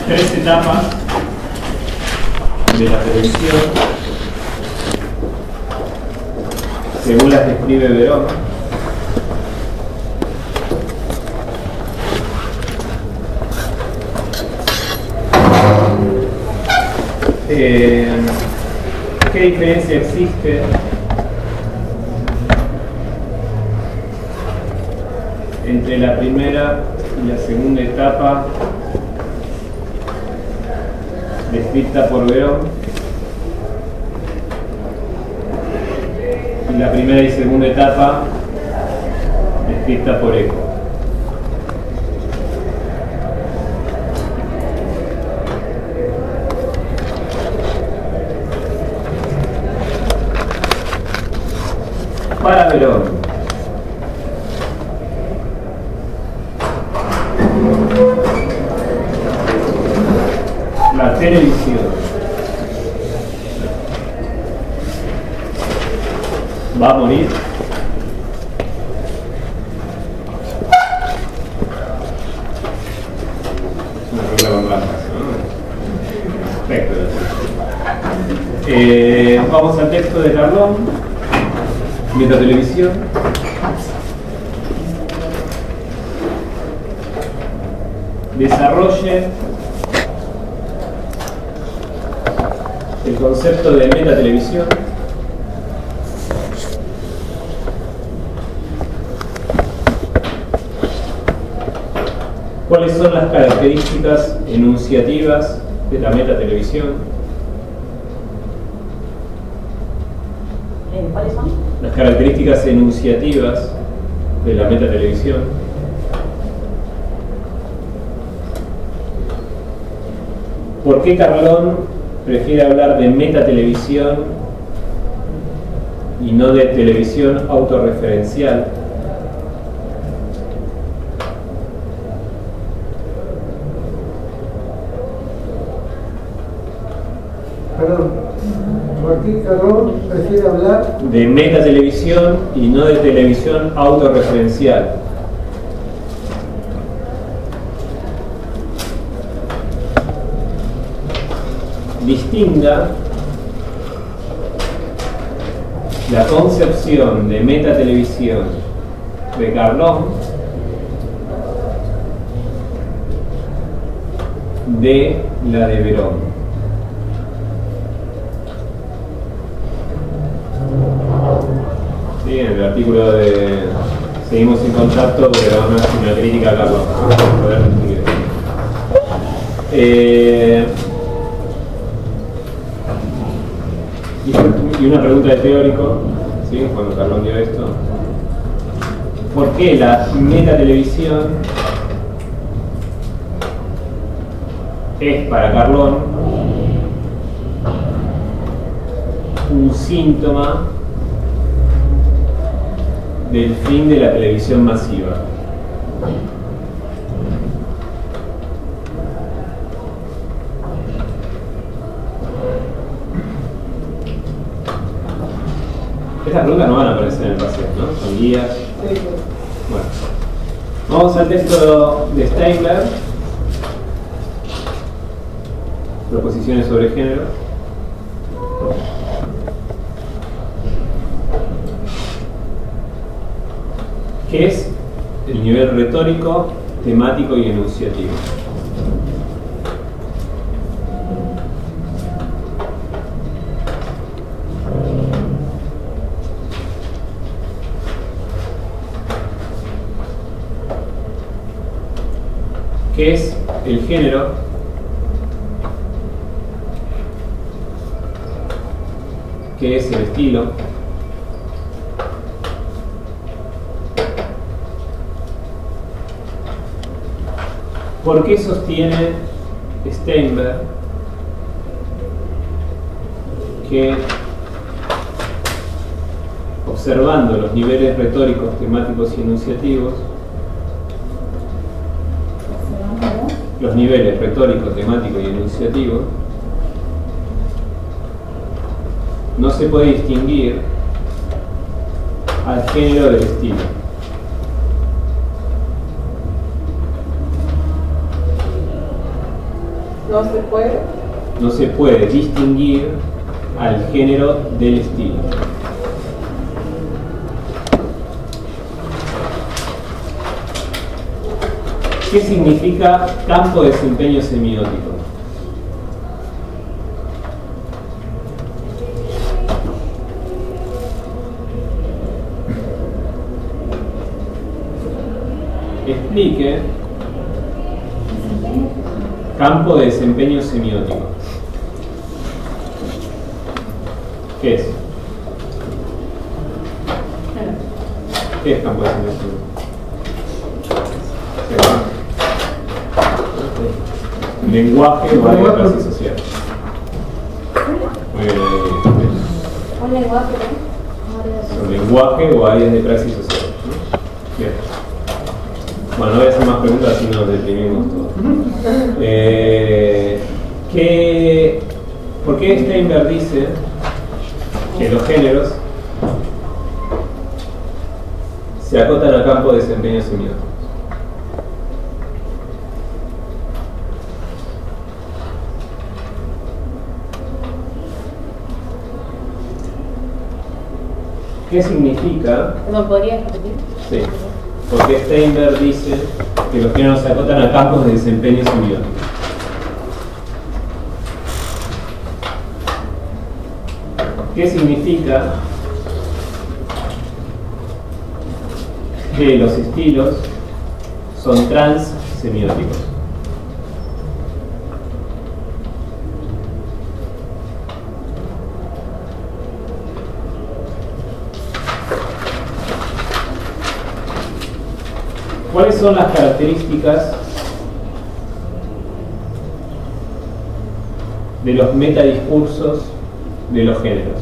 tres etapas de la televisión según las describe Verón. ¿Qué diferencia existe entre la primera y la segunda etapa descrita por Verón y la primera y segunda etapa descrita por Eco? Para Verón, la televisión va a morir una regla con rampas, ¿no? Perfecto. Vamos al texto de Carlón. Metatelevisión. Desarrolle el concepto de metatelevisión ¿cuáles son las características enunciativas de la metatelevisión? ¿Cuáles son? Las características enunciativas de la metatelevisión. ¿Por qué Carlón prefiere hablar de metatelevisión y no de televisión autorreferencial? Perdón, ¿por qué Carlón prefiere hablar de metatelevisión y no de televisión autorreferencial? Distinga la concepción de metatelevisión de Carlón de la de Verón. Sí, en el artículo de Seguimos en contacto, Verón hace una crítica a Carlón. Y una pregunta de teórico, ¿sí? Cuando Carlón dio esto: ¿por qué la metatelevisión es para Carlón un síntoma del fin de la televisión masiva? Estas preguntas no van a aparecer en el paseo, ¿no? Son guías. Bueno, vamos al texto de Steinberg, Proposiciones sobre género. ¿Qué es el nivel retórico, temático y enunciativo? ¿Qué es el género? ¿Qué es el estilo? ¿Por qué sostiene Steinberg que, observando los niveles retóricos, temáticos y enunciativos, los niveles retórico, temático y enunciativo, no se puede distinguir al género del estilo? No se puede distinguir al género del estilo. ¿Qué significa campo de desempeño semiótico? Explique campo de desempeño semiótico. ¿Qué es? ¿Qué es campo de desempeño semiótico? Lenguaje o área de praxis social. Muy bien, Un lenguaje, ¿no? Lenguaje o áreas de praxis social. Bien. Bueno, no voy a hacer más preguntas, si nos deprimimos todos. ¿Por qué Steinberg dice que los géneros se acotan al campo de desempeño semiótico? ¿Qué significa? ¿Me podrías repetir? Sí. Porque Steinberg dice que los géneros se acotan a campos de desempeño semiótico. ¿Qué significa que los estilos son transsemióticos? ¿Cuáles son las características de los metadiscursos de los géneros?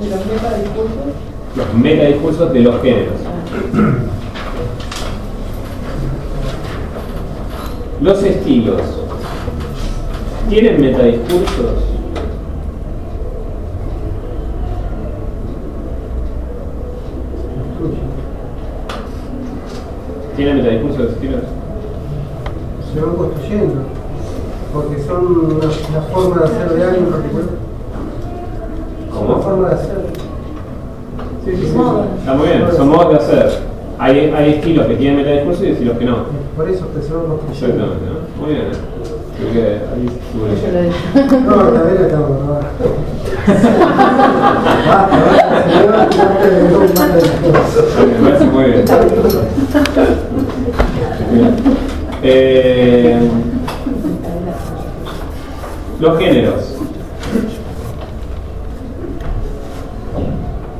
¿De los metadiscursos? Los metadiscursos de los géneros. Los estilos ¿tienen metadiscursos? ¿Tienen metadiscursos los estilos? Se van construyendo, porque son una forma de hacer de alguien en particular. ¿Cómo? Una forma de hacer. Sí, sí, sí. Está muy bien, son modos de hacer. Hay estilos que tienen metadiscursos y estilos que no. Por eso que se van construyendo. Exactamente, ¿no? Muy bien, ¿eh? Creo que ahí estuvo Yo lo bien. dije. No, también estamos, no. Basta, señor, no te mal de Me parece muy bien. Los géneros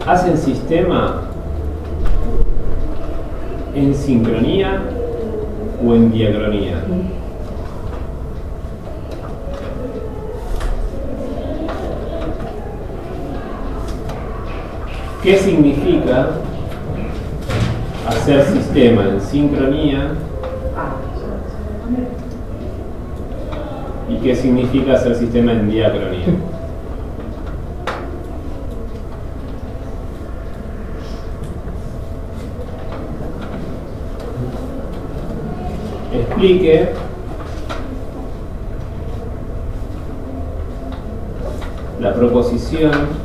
hacen sistema en sincronía o en diacronía. ¿Qué significa hacer sistema en sincronía? ¿Y qué significa hacer sistema en diacronía? Explique la proposición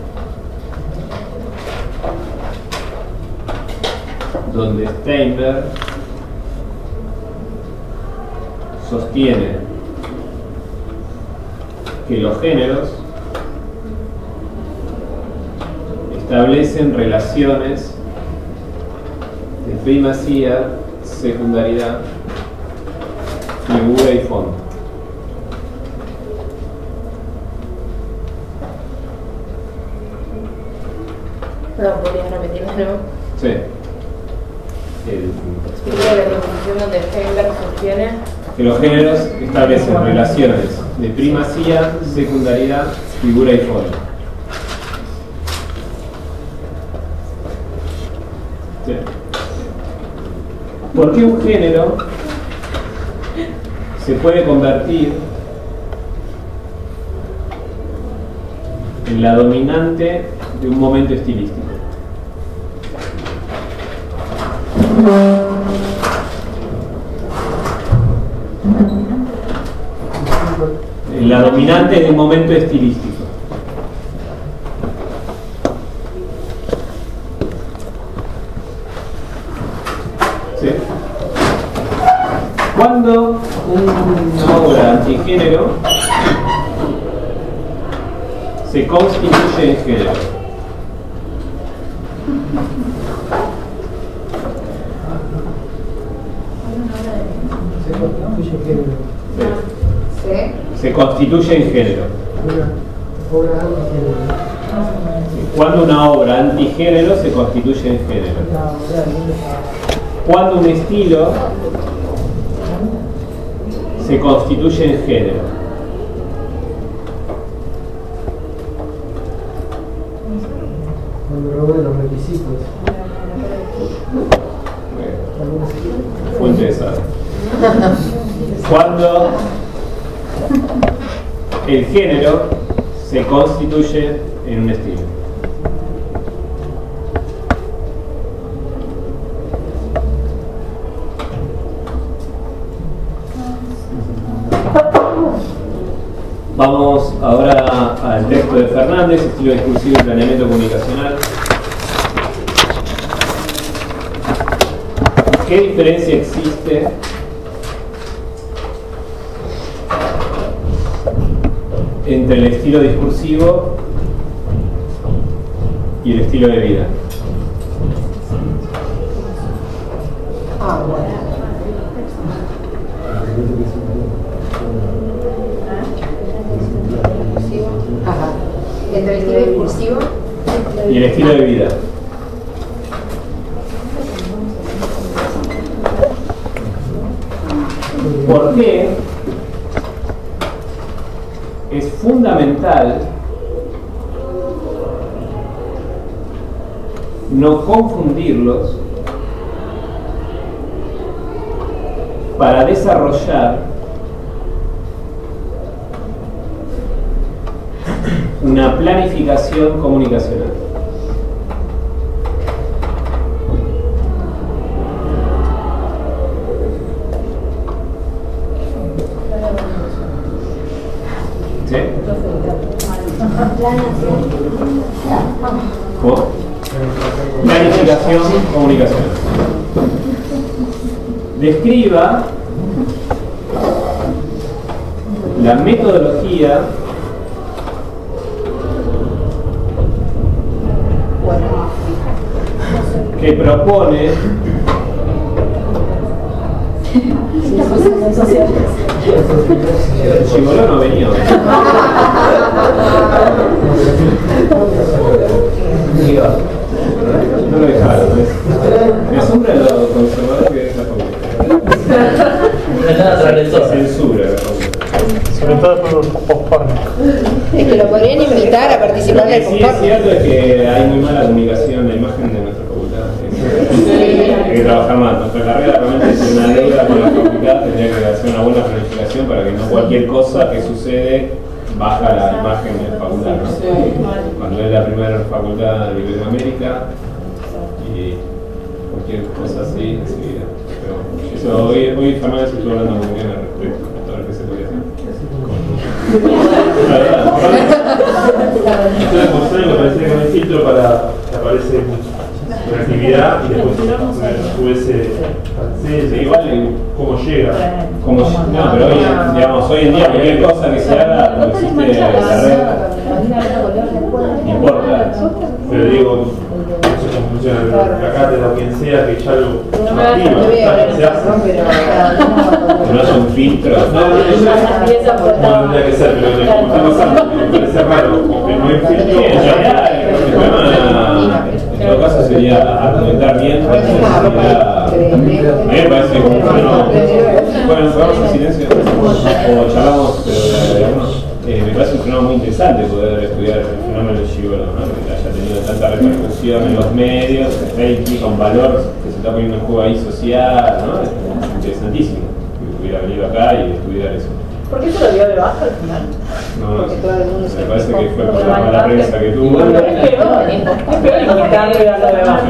donde Steinberg sostiene que los géneros establecen relaciones de primacía, secundaridad, figura y fondo. Perdón, ¿podrías repetirlo de nuevo? Sí. Explica la proposición donde Steinberg sostiene Que los géneros establecen relaciones de primacía, secundaridad, figura y fondo. Sí. ¿Por qué un género se puede convertir en la dominante de un momento estilístico? La dominante de un momento estilístico. ¿Sí? Cuando una obra antigénero se constituye en género. Se constituye en género. Cuando una obra antigénero se constituye en género. Cuando un estilo se constituye en género. Cuando reúne los requisitos. Fue interesante. Cuando el género se constituye en un estilo. Vamos ahora al texto de Fernández, estilo discursivo y planeamiento comunicacional. ¿Qué diferencia existe entre el estilo discursivo y el estilo de vida? Ajá. Entre el estilo discursivo Y el estilo de vida. ¿Por qué es fundamental no confundirlos para desarrollar una planificación comunicacional? ¿Sí? ¿Cómo? Planificación comunicacional. Describa la metodología que propone el Gigoló no venía hoy. No lo dejaron. Me asombra lo conservador que es la facultad. Censura la facultad. Sobre todo por los post-punk. es que lo podrían invitar a participar Lo del que sí es concurso. cierto es que hay muy mala comunicación, la imagen de nuestra facultad. Hay que trabajar más. Nuestra carrera realmente es una deuda con la facultad, tendría que hacer una buena planificación para que no cualquier cosa que sucede baja la imagen de la facultad, ¿no? Cuando es la primera facultad de Iberoamérica y cualquier cosa así, enseguida. Pero eso, hoy Fernández estuvo hablando muy bien al respecto, a ver qué se podía hacer. Entonces, por eso me parece que no hay filtro para que aparece una actividad y después UBS francés, Igual, cómo llega. como, no, pero hoy, digamos, hoy en día cualquier cosa que se haga, como existe la red, no importa. Pero digo, no sé cómo funciona la cátedra o quien sea, que ya lo activa, se hace. Que no es un filtro. No tendría que ser, pero como está pasando, me parece raro, como que no hay filtro. En realidad, el problema, en todo caso, sería argumentar bien. A mí me parece que bueno, vamos en silencio o charlamos, pero me parece un fenómeno muy interesante poder estudiar el fenómeno del Gigoló, ¿no? Que haya tenido tanta repercusión en los medios, que implica un valor que se está poniendo en juego ahí social, ¿no? Es interesantísimo que hubiera venido acá y estudiar eso. ¿Por qué se lo dio de baja al final? No, Porque todo el mundo se me parece quejó. que fue por la mala prensa que tuvo. Es peor limitarlo y darlo de baja.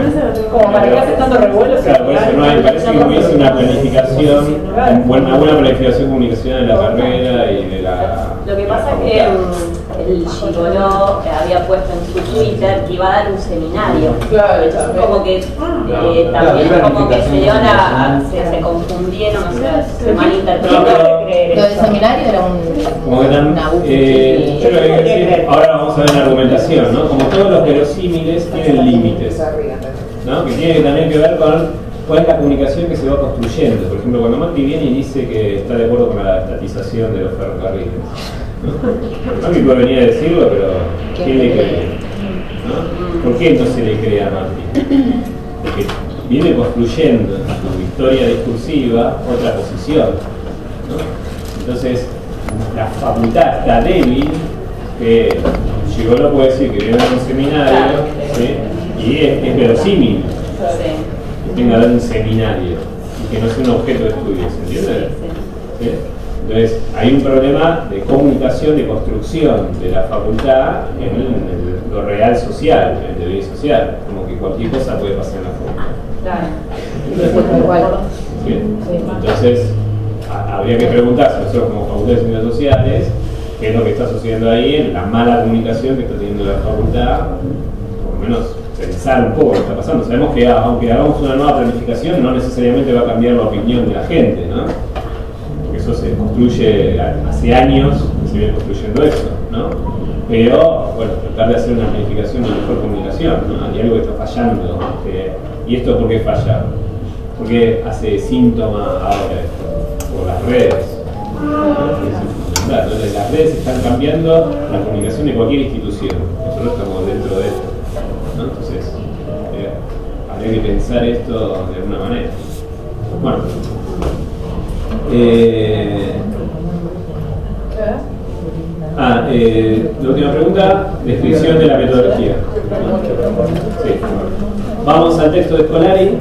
Como para que hace tanto revuelo. Claro, por eso no hay, parece que no hice una planificación, una buena planificación comunicacional de la carrera y de la. Lo que pasa es que el Gigoló había puesto en su Twitter que iba a dar un seminario. Claro, Entonces como que también como que se dio se confundieron, o sea, se malinterpretó. Lo del seminario era Como que una yo lo que quiero decir, ahora vamos a ver la argumentación, ¿no? Como todos los verosímiles tienen límites, ¿no? Que tiene también que ver con cuál es la comunicación que se va construyendo. Por ejemplo, cuando Macri viene y dice que está de acuerdo con la estatización de los ferrocarriles, ¿no? Macri puede venir a decirlo, pero ¿quién le cree? ¿No? ¿Por qué no se le cree a Macri? Porque viene construyendo en su historia discursiva otra posición, ¿no? Entonces, la facultad está débil, que Gigoló puede decir que viene a un seminario, ¿sí? Y es verosímil que tenga un seminario y que no sea un objeto de estudio, ¿se entiende? ¿Sí? Entonces, hay un problema de comunicación, de construcción de la facultad en lo real social, en el devenir social, como que cualquier cosa puede pasar en la facultad. ¿Sí? Entonces, habría que preguntarse nosotros como facultad de ciencias sociales qué es lo que está sucediendo ahí en la mala comunicación que está teniendo la facultad, por lo menos pensar un poco lo que está pasando. Sabemos que aunque hagamos una nueva planificación no necesariamente va a cambiar la opinión de la gente, ¿no? Porque eso se construye hace años, se viene construyendo eso, ¿no? Pero, bueno, tratar de hacer una planificación de mejor comunicación, ¿no? Hay algo que está fallando, ¿no? ¿Y esto por qué falla? ¿Por qué hace síntoma ahora esto? Por las redes. Entonces, las redes están cambiando la comunicación de cualquier institución. Nosotros estamos dentro de esto, ¿no? Entonces, habría que pensar esto de alguna manera. Bueno. La última pregunta, descripción de la metodología. Sí. Vamos al texto de Scolari.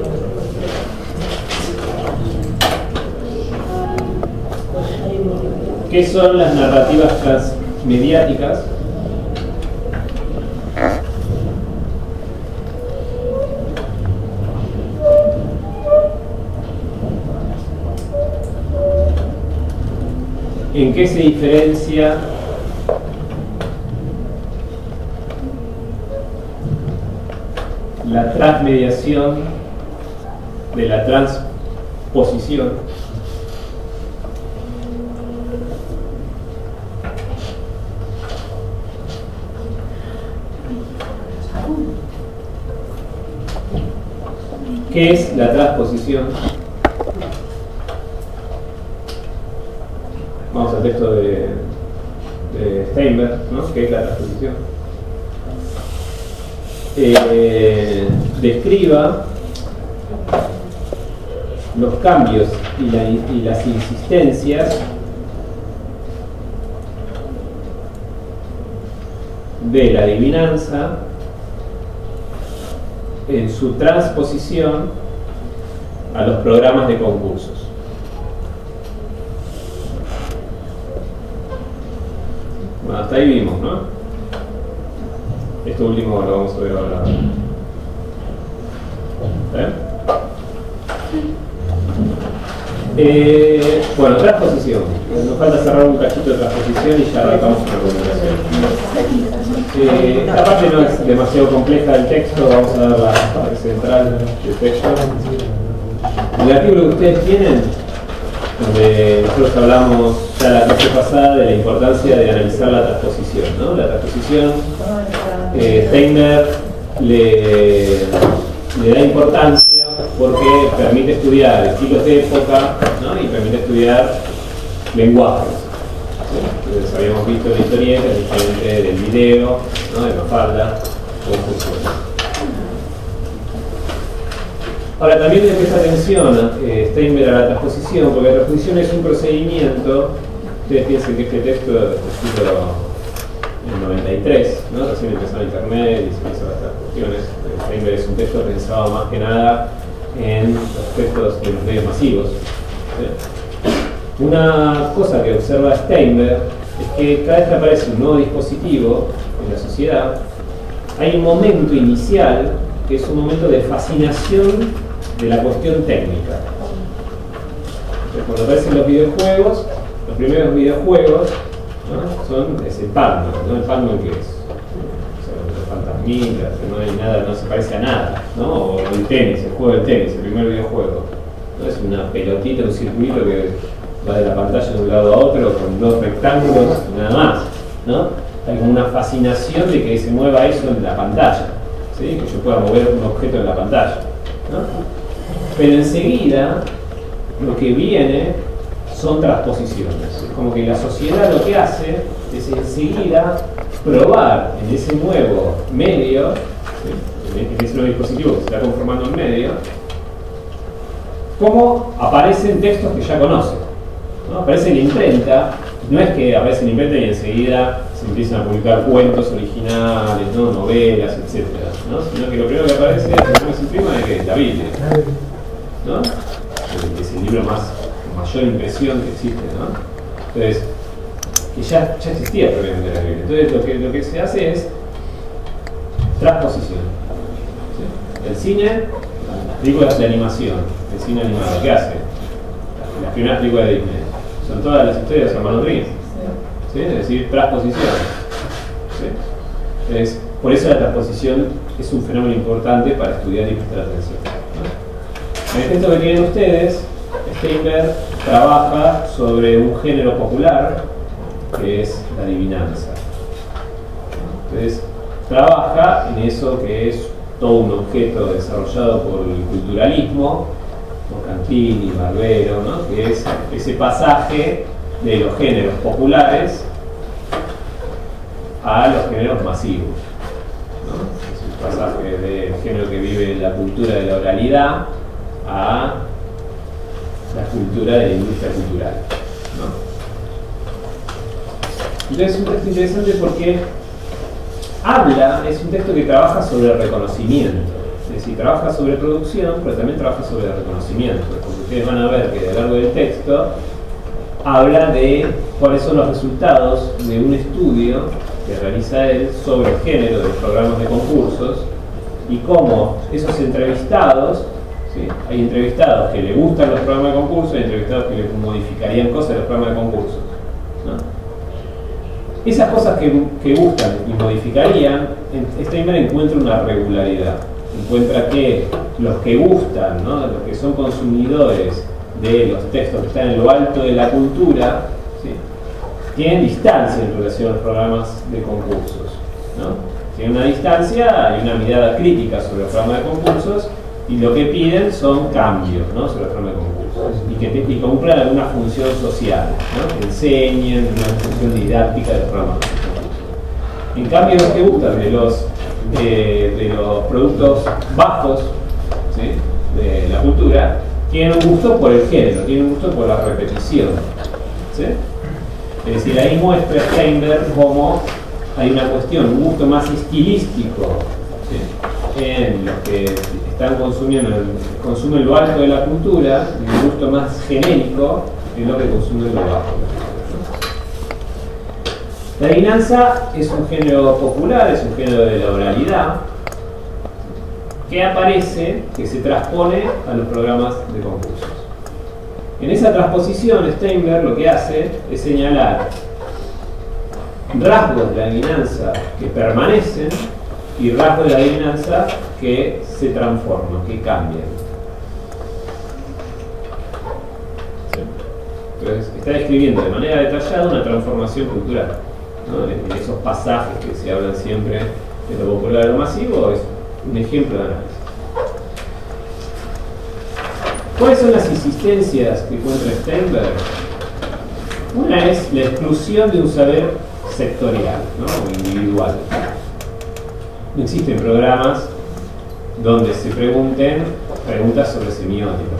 ¿Qué son las narrativas transmediáticas? ¿En qué se diferencia la transmediación de la transposición? ¿Qué es la transposición? Vamos al texto de Steinberg, ¿no? ¿Qué es la transposición? Describa los cambios y las insistencias de la adivinanza en su transposición a los programas de concursos. Bueno, hasta ahí vimos, ¿no? Esto último lo vamos a ver ahora. Bueno, transposición. Nos falta cerrar un cachito de transposición y ya arrancamos con la comunicación. Esta parte no es demasiado compleja del texto, vamos a dar la parte central del texto. El artículo que ustedes tienen, donde nosotros hablamos ya la clase pasada de la importancia de analizar la transposición, ¿no? La transposición, Steinberg le da importancia porque permite estudiar estilos de época, ¿no? Y permite estudiar lenguajes. Entonces habíamos visto la historieta, es diferente del video, ¿no? De Mafalda, cómo funciona. Ahora también le presta atención Steinberg a la transposición, porque la transposición es un procedimiento. Ustedes piensen que este texto está escrito en 93, ¿no? Recién empezó internet y se hizo estas cuestiones. Steinberg es un texto pensado más que nada en los textos de los medios masivos, ¿sí? Una cosa que observa Steinberg es que cada vez que aparece un nuevo dispositivo en la sociedad, hay un momento inicial que es un momento de fascinación de la cuestión técnica. Entonces, cuando aparecen los videojuegos, los primeros videojuegos, ¿no? Es el Pac-Man, ¿no? ¿El Pac-Man qué es? Los fantasmitas, que no hay nada, no se parece a nada, ¿no? O el tenis, el juego del tenis, el primer videojuego, ¿no? Es una pelotita, un circuito que va de la pantalla de un lado a otro con dos rectángulos y nada más, ¿no? Hay como una fascinación de que se mueva eso en la pantalla, ¿sí? Que yo pueda mover un objeto en la pantalla, ¿no? Pero enseguida lo que viene son transposiciones. Es como que la sociedad lo que hace es enseguida probar en ese nuevo medio, ¿sí? En ese nuevo dispositivo que se está conformando en medio, cómo aparecen textos que ya conocen, ¿no? Aparece en la imprenta, no es que aparece en la imprenta y enseguida se empiezan a publicar cuentos originales, ¿no? Novelas, etc., ¿no? Sino que lo primero que aparece es se imprima de que es la Biblia, ¿no? Es el libro más con mayor impresión que existe, ¿no? Entonces, que ya existía previamente la Biblia. Entonces lo que se hace es transposición, ¿sí? El cine, las películas de animación, el cine animado, ¿qué hace? Las primeras películas de Disney son todas las historias de los hermanos Grimm, ¿sí? Es decir, transposición, ¿sí? Entonces, por eso la transposición es un fenómeno importante para estudiar y prestar atención, ¿no? En el texto que tienen ustedes, Steinberg trabaja sobre un género popular que es la adivinanza. Entonces, trabaja en eso que es todo un objeto desarrollado por el culturalismo, por Cantini, Barbero, ¿no? Que es ese pasaje de los géneros populares a los géneros masivos, ¿no? Es un pasaje del género que vive la cultura de la oralidad a la cultura de la industria cultural, ¿no? Entonces es un texto interesante porque es un texto que trabaja sobre el reconocimiento, es decir, trabaja sobre producción, pero también trabaja sobre el reconocimiento, porque ustedes van a ver que a lo largo del texto habla de cuáles son los resultados de un estudio que realiza él sobre el género de los programas de concursos y cómo esos entrevistados, ¿sí? Hay entrevistados que le gustan los programas de concursos y hay entrevistados que le modificarían cosas de los programas de concursos, ¿no? Esas cosas que gustan y modificarían, Steinberg encuentra una regularidad. Encuentra que los que gustan, ¿no? Los que son consumidores de los textos que están en lo alto de la cultura, ¿sí? Tienen distancia en relación a los programas de concursos, ¿no? Tienen una distancia y una mirada crítica sobre los programas de concursos y lo que piden son cambios, ¿no? Sobre los programas de concursos y que cumplan alguna función social, ¿no? Que enseñen una función didáctica de los programas de concursos. En cambio, los que gustan de los productos bajos, ¿sí? De la cultura, tienen un gusto por el género, tienen un gusto por la repetición, ¿sí? Es decir, ahí muestra Steinberg cómo hay una cuestión, un gusto más estilístico, ¿sí? En los que están consumen lo alto de la cultura y un gusto más genérico en lo que consumen lo bajo. La adivinanza es un género popular, es un género de la oralidad que aparece, que se transpone a los programas de concursos. En esa transposición, Steinberg lo que hace es señalar rasgos de la adivinanza que permanecen y rasgos de la adivinanza que se transforman, que cambian. ¿Sí? Entonces, está describiendo de manera detallada una transformación cultural, ¿no? En esos pasajes que se hablan siempre de lo popular y lo masivo, es un ejemplo de análisis. ¿Cuáles son las insistencias que encuentra Steinberg? Una es la exclusión de un saber sectorial, ¿no? O individual. No existen programas donde se pregunten preguntas sobre semiótica,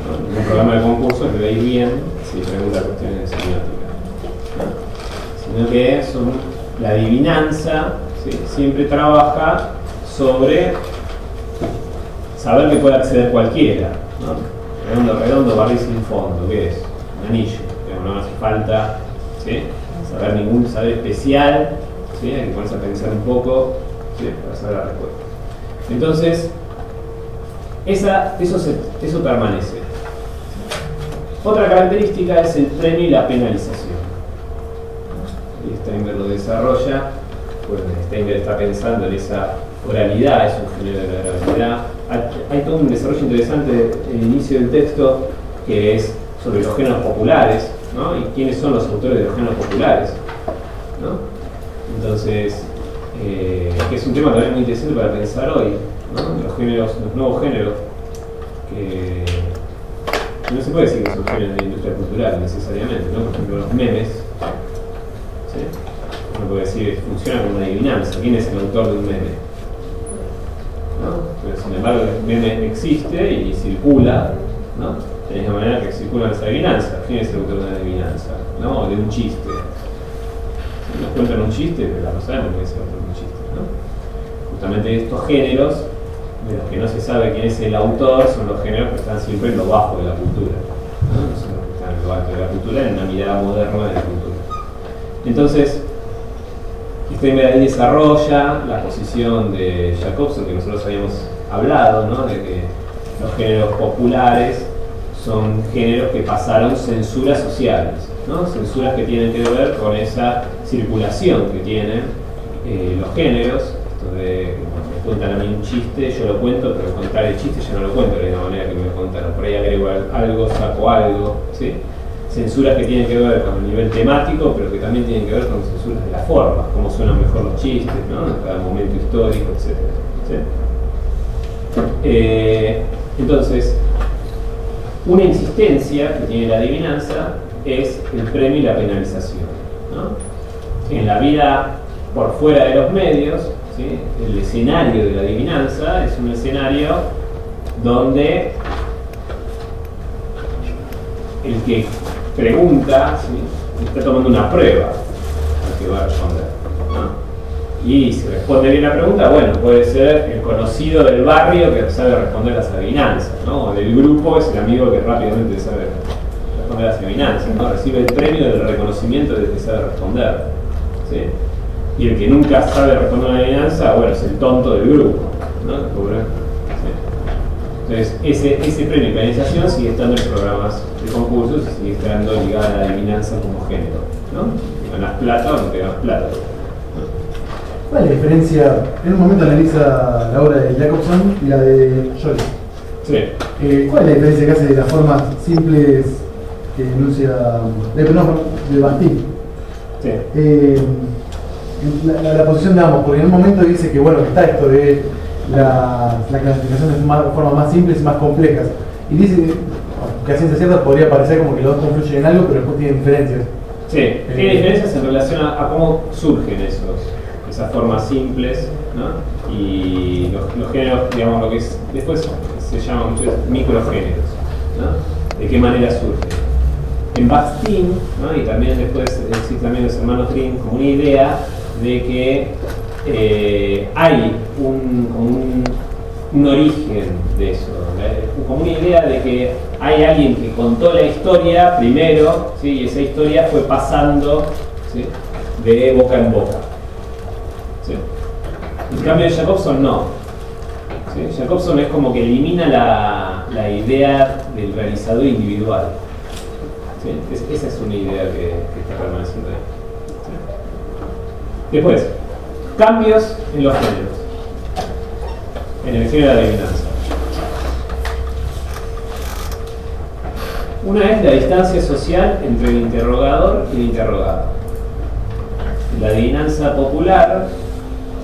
¿no? En un programa de concurso que veis bien se pregunta cuestiones de semiótica, ¿no? Sino que la adivinanza, ¿sí? Siempre trabaja sobre saber que puede acceder cualquiera, ¿no? Redondo, redondo, barril sin fondo, ¿qué es? Un anillo. no hace falta, ¿sí?, saber ningún saber especial, ¿sí?, hay que ponerse a pensar un poco, ¿sí?, para saber la respuesta. Entonces, eso permanece. Otra característica es el premio y la penalización. Y Steinberg lo desarrolla, pues Steinberg está pensando en esa oralidad, es un género de la oralidad. Hay todo un desarrollo interesante en el inicio del texto que es sobre los géneros populares, ¿no?, y quiénes son los autores de los géneros populares, ¿no? Entonces, que es un tema también muy interesante para pensar hoy, ¿no?, los nuevos géneros que no se puede decir que son géneros de la industria cultural necesariamente, ¿no? Por ejemplo, los memes, ¿sí?, uno puede decir funciona como una adivinanza. ¿Quién es el autor de un meme? ¿No? Pero sin embargo el meme existe y circula, ¿no?, de la misma manera que circulan las adivinanzas. ¿Quién es el autor de una adivinanza? ¿No? O de un chiste. Nos cuentan un chiste, pero no sabemos quién es el autor de un chiste, ¿no? Justamente estos géneros de los que no se sabe quién es el autor son los géneros que están siempre en lo bajo de la cultura, ¿no? Son los que están en lo alto de la cultura, en una mirada moderna de la cultura. Entonces, Steinberg ahí desarrolla la posición de Jacobson, que nosotros habíamos hablado, ¿no?, de que los géneros populares son géneros que pasaron censuras sociales, ¿no?, censuras que tienen que ver con esa circulación que tienen los géneros. Esto de me cuentan a mí un chiste, yo lo cuento, pero contar el chiste yo no lo cuento de la manera que me lo contaron. Por ahí agrego algo, saco algo, ¿sí? Censuras que tienen que ver con el nivel temático, pero que también tienen que ver con censuras de la forma, cómo suenan mejor los chistes, ¿no?, en cada momento histórico, etc. ¿Sí? Entonces, una insistencia que tiene la adivinanza es el premio y la penalización, ¿no? En la vida por fuera de los medios, ¿sí?, el escenario de la adivinanza es un escenario donde el que pregunta, ¿sí?, está tomando una prueba al que va a responder, ¿no? Y si responde bien la pregunta, bueno, puede ser el conocido del barrio que sabe responder las adivinanzas, ¿no? O del grupo es el amigo que rápidamente sabe responder las adivinanzas, ¿no? Recibe el premio del reconocimiento del que sabe responder, ¿sí? Y el que nunca sabe responder una adivinanza, bueno, es el tonto del grupo, ¿no? ¿Sí? Entonces, ese premio y penalización sigue estando en programas de concursos y sigue estando ligado a la adivinanza como género, ¿no? Ganas plata o no te ganas plata, ¿no? ¿Cuál es la diferencia? En un momento analiza la obra de Jacobson y la de Joyce. Sí. ¿Cuál es la diferencia que hace de las formas simples que enuncia de Banting? Sí. La posición de ambos, porque en un momento dice que bueno, que está esto de la clasificación de formas más simples y más complejas, y dice que a ciencia cierta podría parecer como que los dos confluyen en algo, pero después tienen diferencias. Sí, tiene diferencias en relación a cómo surgen esas formas simples, ¿no? Y los géneros, digamos, lo que es, después se llaman muchos microgéneros, ¿no? De qué manera surgen. En Bakhtin, ¿no?, y también después existe también los hermanos Grimm, como una idea de que hay un origen de eso, como una idea de que hay alguien que contó la historia primero, ¿sí?, y esa historia fue pasando, ¿sí?, de boca en boca, ¿sí? En cambio de Jacobson no, ¿sí? Jacobson es como que elimina la idea del realizador individual, ¿sí? Esa es una idea que está permaneciendo ahí, ¿sí? Después, cambios en los géneros, en el género de la adivinanza. Una es la distancia social entre el interrogador y el interrogado. En la adivinanza popular,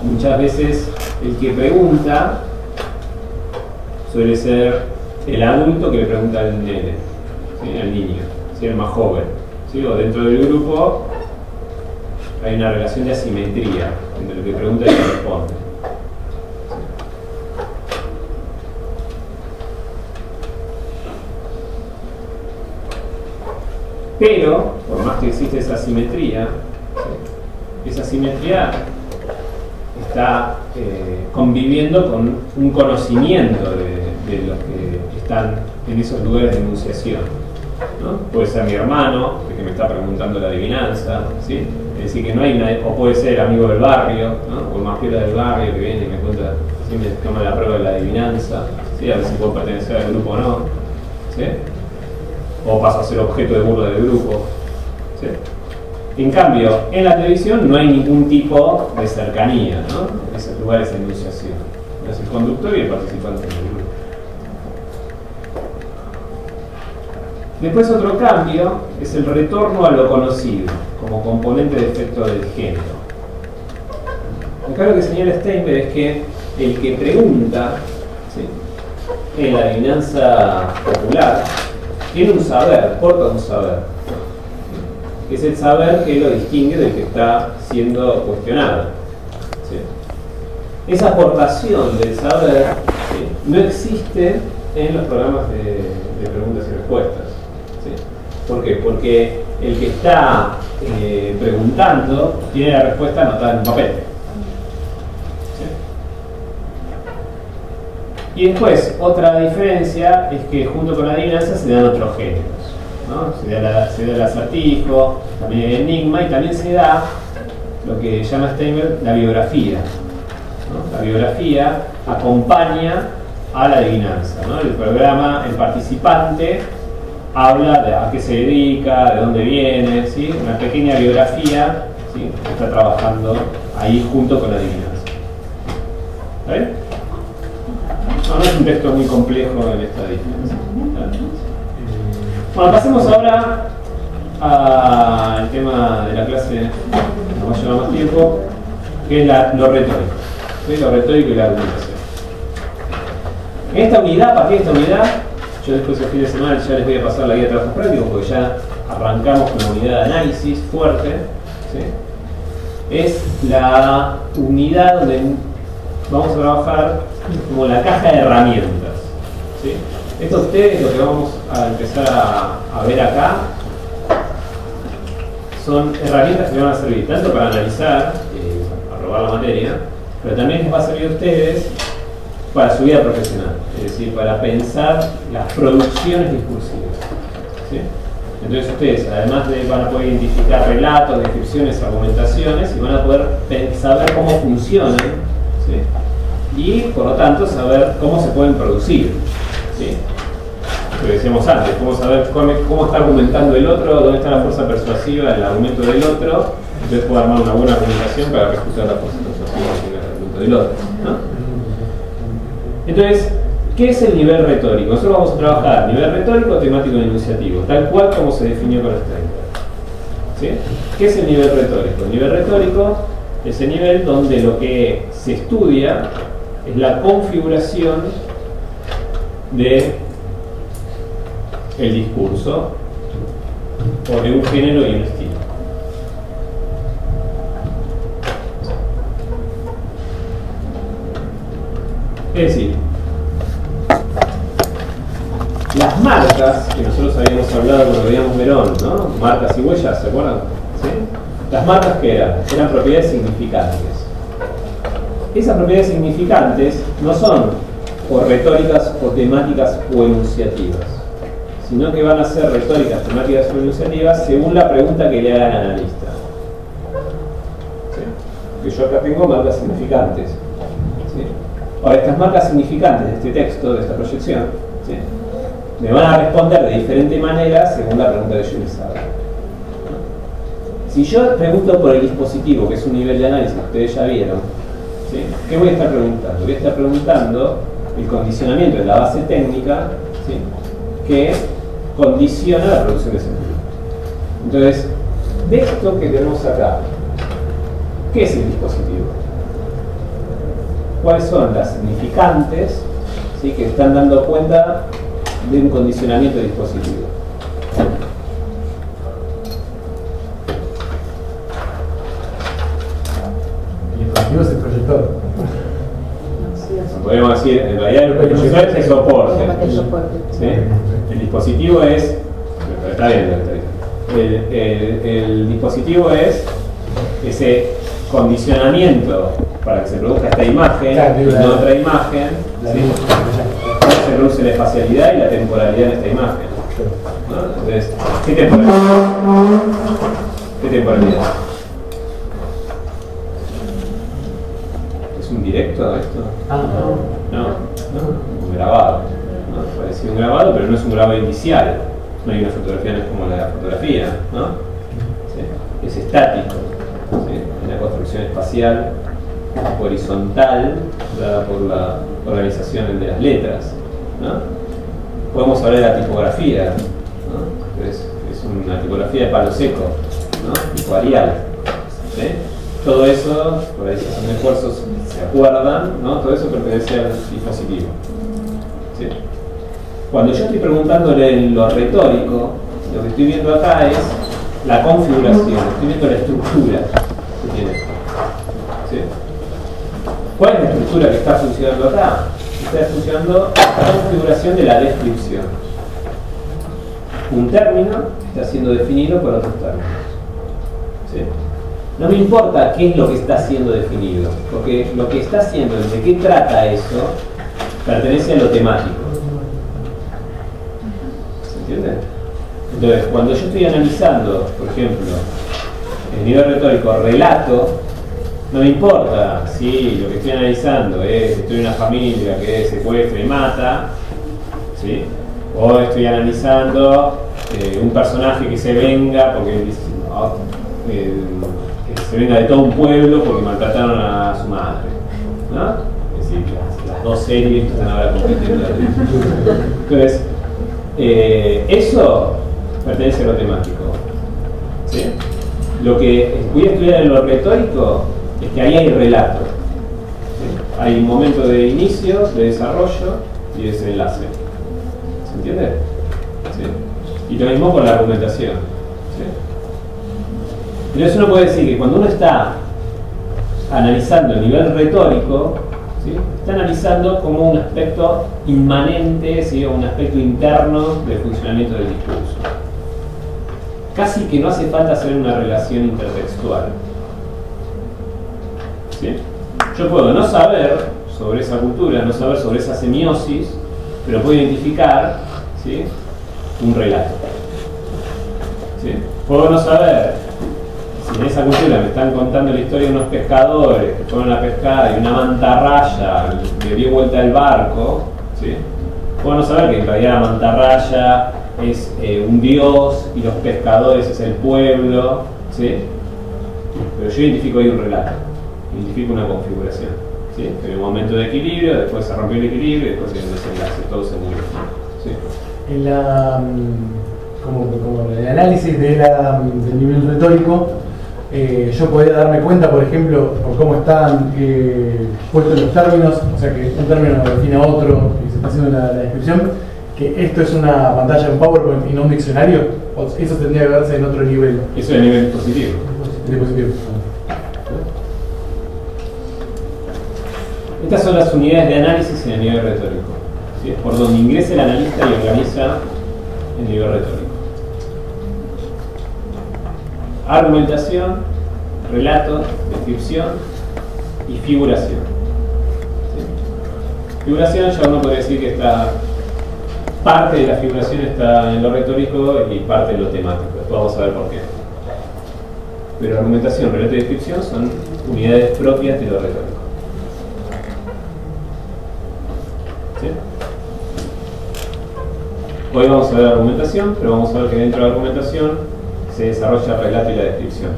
muchas veces el que pregunta suele ser el adulto que le pregunta al nene, ¿sí?, al niño, ¿sí?, el más joven, ¿sí? O dentro del grupo hay una relación de asimetría entre lo que pregunta y lo que responde. Pero, por más que existe esa asimetría, ¿sí?, esa asimetría está conviviendo con un conocimiento de los que están en esos lugares de enunciación. ¿no? Puede ser mi hermano, el que me está preguntando la adivinanza, ¿sí? Es decir, que no hay nadie, o puede ser amigo del barrio, ¿no? O el más piola del barrio que viene y me cuenta, ¿sí? Me toma la prueba de la adivinanza, ¿sí? A ver si puedo pertenecer al grupo o no, ¿sí? O paso a ser objeto de burla del grupo, ¿sí? En cambio, en la televisión no hay ningún tipo de cercanía, ¿no? Esos lugares de enunciación. Es el conductor y el participante del grupo. Después otro cambio es el retorno a lo conocido, como componente de efecto del género. Acá lo que señala Steinberg es que el que pregunta, ¿sí? En la adivinanza popular, tiene un saber, porta un saber, que es el saber que lo distingue del que está siendo cuestionado. ¿Sí? Esa aportación del saber, ¿sí? No existe en los programas de preguntas y respuestas. ¿Sí? ¿Por qué? Porque el que está preguntando tiene la respuesta anotada en un papel. ¿Sí? Y después, otra diferencia es que junto con la adivinanza se dan otros géneros, ¿no? Se da el acertijo, también el enigma y también se da lo que llama Steinberg la biografía, ¿no? La biografía acompaña a la adivinanza, ¿no? El programa, el participante habla de a qué se dedica, de dónde viene, ¿sí? Una pequeña biografía, ¿sí? Que está trabajando ahí junto con la adivinanza. ¿Está bien? No es un texto muy complejo en esta adivinanza. Bueno, pasemos ahora al tema de la clase que nos va a llevar más tiempo, que es lo retórico. ¿Sí? Lo retórico y la argumentación. En esta unidad, a partir de esta unidad, yo después el fin de semana ya les voy a pasar la guía de trabajos prácticos porque ya arrancamos con la unidad de análisis fuerte. ¿Sí? Es la unidad donde vamos a trabajar como la caja de herramientas. ¿Sí? Esto ustedes, lo que vamos a empezar a ver acá, son herramientas que les van a servir tanto para analizar, aprobar la materia, pero también les va a servir a ustedes para su vida profesional, es decir, para pensar las producciones discursivas. ¿Sí? Entonces ustedes, además van a poder identificar relatos, descripciones, argumentaciones y van a poder saber cómo funcionan, ¿sí? Y por lo tanto saber cómo se pueden producir. ¿Sí? Lo que decíamos antes, cómo saber cómo está argumentando el otro, dónde está la fuerza persuasiva del argumento del otro, entonces puedo armar una buena argumentación para refutar la fuerza persuasiva del argumento del otro, ¿no? Entonces, ¿qué es el nivel retórico? Nosotros vamos a trabajar nivel retórico, temático y enunciativo, tal cual como se definió con Steinberg. ¿Sí? ¿Qué es el nivel retórico? El nivel retórico es el nivel donde lo que se estudia es la configuración de el discurso o de un género y un estilo. Es decir, las marcas que nosotros habíamos hablado cuando veíamos Verón, ¿no? Marcas y huellas, ¿se acuerdan? ¿Sí? Las marcas que eran propiedades significantes. Esas propiedades significantes no son o retóricas o temáticas o enunciativas, sino que van a ser retóricas, temáticas o enunciativas según la pregunta que le haga el analista. ¿Sí? Porque yo acá tengo marcas significantes. ¿Sí? Ahora, estas marcas significantes de este texto, de esta proyección, ¿sí? Me van a responder de diferente manera según la pregunta que yo les haga. Si yo pregunto por el dispositivo, que es un nivel de análisis que ustedes ya vieron, ¿sí? ¿Qué voy a estar preguntando? Voy a estar preguntando el condicionamiento de la base técnica, ¿sí? Que condiciona la producción de sentido. Entonces, de esto que tenemos acá, ¿qué es el dispositivo? ¿Cuáles son las significantes, ¿sí? Que están dando cuenta de un condicionamiento de dispositivo? Y el dispositivo es el proyector. Podemos decir, en realidad el proyector es el soporte. ¿Sí? El dispositivo es... Está bien, el dispositivo es ese condicionamiento para que se produzca esta imagen y no otra imagen. ¿Sí? Se produce la espacialidad y la temporalidad en esta imagen. ¿no? Entonces, ¿qué temporalidad? ¿Qué temporalidad? ¿Es un directo esto? No, un grabado. ¿No? Parece un grabado, pero no es un grabado inicial. No hay una fotografía, no es como la fotografía, ¿no? ¿Sí? Es estático. ¿Sí? Una construcción espacial horizontal dada por la organización de las letras, ¿no? Podemos hablar de la tipografía, ¿no? Es una tipografía de palo seco, ¿no? Tipo Arial, ¿sí? Todo eso, por ahí se hacen esfuerzos, se acuerdan, ¿no? Todo eso pertenece al dispositivo, ¿sí? Cuando yo estoy preguntándole en lo retórico, lo que estoy viendo acá es la configuración, estoy viendo la estructura que tiene, ¿sí? ¿Cuál es la estructura que está funcionando acá? Está funcionando la configuración de la descripción. Un término está siendo definido por otros términos, ¿sí? No me importa qué es lo que está siendo definido, porque lo que está haciendo, de qué trata eso, pertenece a lo temático. ¿Se entiende? Entonces, cuando yo estoy analizando, por ejemplo, el nivel retórico relato, no me importa si lo que estoy analizando es estoy en una familia que secuestra y mata, ¿sí? O estoy analizando un personaje que se venga porque que se venga de todo un pueblo porque maltrataron a su madre, ¿no? Es decir, las dos series que están ahora compitiendo. Entonces, eso pertenece a lo temático, ¿sí? Lo que voy a estudiar en lo retórico es que ahí hay relato, ¿sí? Hay un momento de inicio, de desarrollo y de desenlace. ¿Se entiende? ¿Sí? Y lo mismo con la argumentación, ¿sí? Entonces uno puede decir que cuando uno está analizando el nivel retórico, ¿sí? Está analizando como un aspecto inmanente, ¿sí? O un aspecto interno del funcionamiento del discurso. Casi que no hace falta hacer una relación intertextual, ¿sí? Yo puedo no saber sobre esa cultura, no saber sobre esa semiosis, pero puedo identificar, ¿sí? Un relato, ¿sí? Puedo no saber si en esa cultura me están contando la historia de unos pescadores que fueron a pescar y una mantarraya le dio vuelta al barco, ¿sí? Puedo no saber que en realidad la mantarraya es un dios y los pescadores es el pueblo, ¿sí? Pero yo identifico ahí un relato, identifico una configuración, ¿sí? Hay un momento de equilibrio, después se rompió el equilibrio y después hay un desenlace, todo se murió, ¿sí? En como el análisis del nivel retórico, yo podría darme cuenta, por ejemplo, por cómo están puestos los términos, o sea que un término define a otro y se está haciendo la descripción, que esto es una pantalla de un PowerPoint y no un diccionario, o eso tendría que verse en otro nivel. Eso es el nivel positivo. Positivo. Estas son las unidades de análisis en el nivel retórico, ¿sí? Es por donde ingresa el analista y organiza el nivel retórico. Argumentación, relato, descripción y figuración, ¿sí? Figuración ya uno puede decir que está parte de la figuración está en lo retórico y parte de lo temático. Después vamos a ver por qué. Pero argumentación, relato y descripción son unidades propias de lo retórico, ¿sí? Hoy vamos a ver argumentación, pero vamos a ver que dentro de la argumentación se desarrolla el relato y la descripción,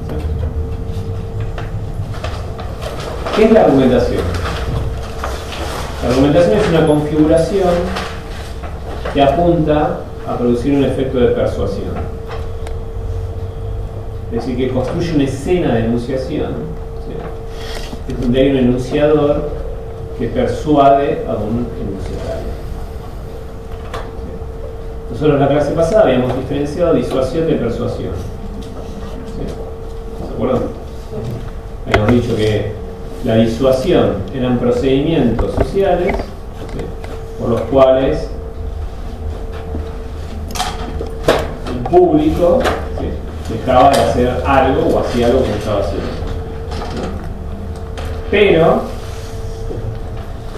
¿sí? ¿Qué es la argumentación? La argumentación es una configuración que apunta a producir un efecto de persuasión. Es decir, que construye una escena de enunciación, ¿sí? Es donde hay un enunciador que persuade a un enunciatario. ¿Sí? Nosotros en la clase pasada habíamos diferenciado disuasión de persuasión, ¿sí? ¿Se acuerdan? Habíamos dicho que la disuasión eran procedimientos sociales, ¿sí? Por los cuales el público, ¿sí? Dejaba de hacer algo o hacía algo que no estaba haciendo, ¿sí? Pero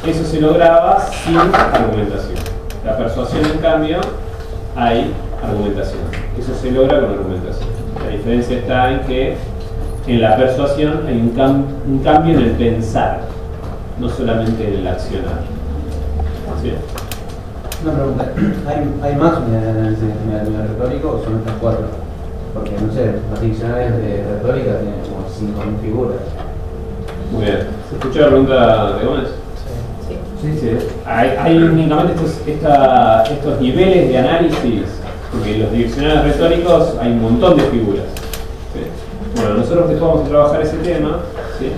eso se lograba sin argumentación. La persuasión, en cambio, hay argumentación. Eso se logra con argumentación. La diferencia está en que en la persuasión hay un cambio en el pensar, no solamente en el accionar. ¿Sí? Una pregunta, ¿hay más unidades de análisis de retórico o son estas 4? Porque, no sé, los diccionarios de retórica tienen como 5.000 figuras. Muy bien. ¿Se escuchó la pregunta de Gómez? Sí. Hay únicamente estos niveles de análisis, porque en los diccionarios retóricos hay un montón de figuras. ¿Sí? Bueno, nosotros después vamos a trabajar ese tema, ¿sí?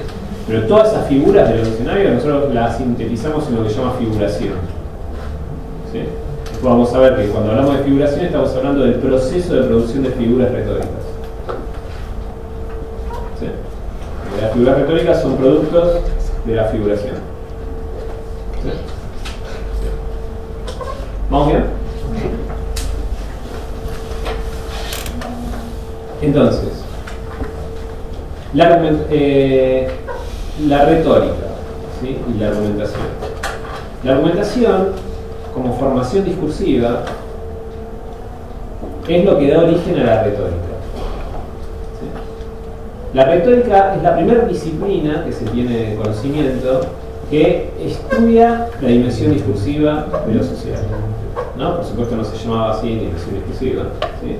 Pero todas esas figuras de los diccionarios nosotros las sintetizamos en lo que se llama figuración. ¿Sí? Después vamos a ver que cuando hablamos de figuración estamos hablando del proceso de producción de figuras retóricas. ¿Sí? Las figuras retóricas son productos de la figuración. ¿Sí? ¿Vamos bien? Entonces, la retórica, ¿sí? Y la argumentación. La argumentación, como formación discursiva, es lo que da origen a la retórica. ¿Sí? La retórica es la primera disciplina que se tiene de conocimiento que estudia la dimensión discursiva de lo social. ¿No? Por supuesto no se llamaba así dimensión discursiva, ¿sí?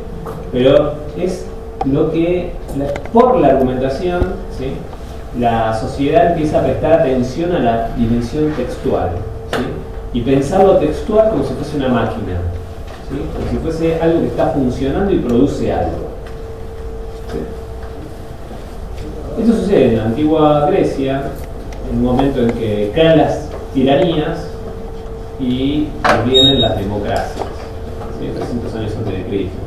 Pero es lo que, por la argumentación, ¿sí? La sociedad empieza a prestar atención a la dimensión textual, ¿sí? Y pensar lo textual como si fuese una máquina, ¿sí? Como si fuese algo que está funcionando y produce algo. ¿Sí? Esto sucede en la antigua Grecia, en un momento en que caen las tiranías y vienen las democracias, ¿sí? 300 años antes de Cristo.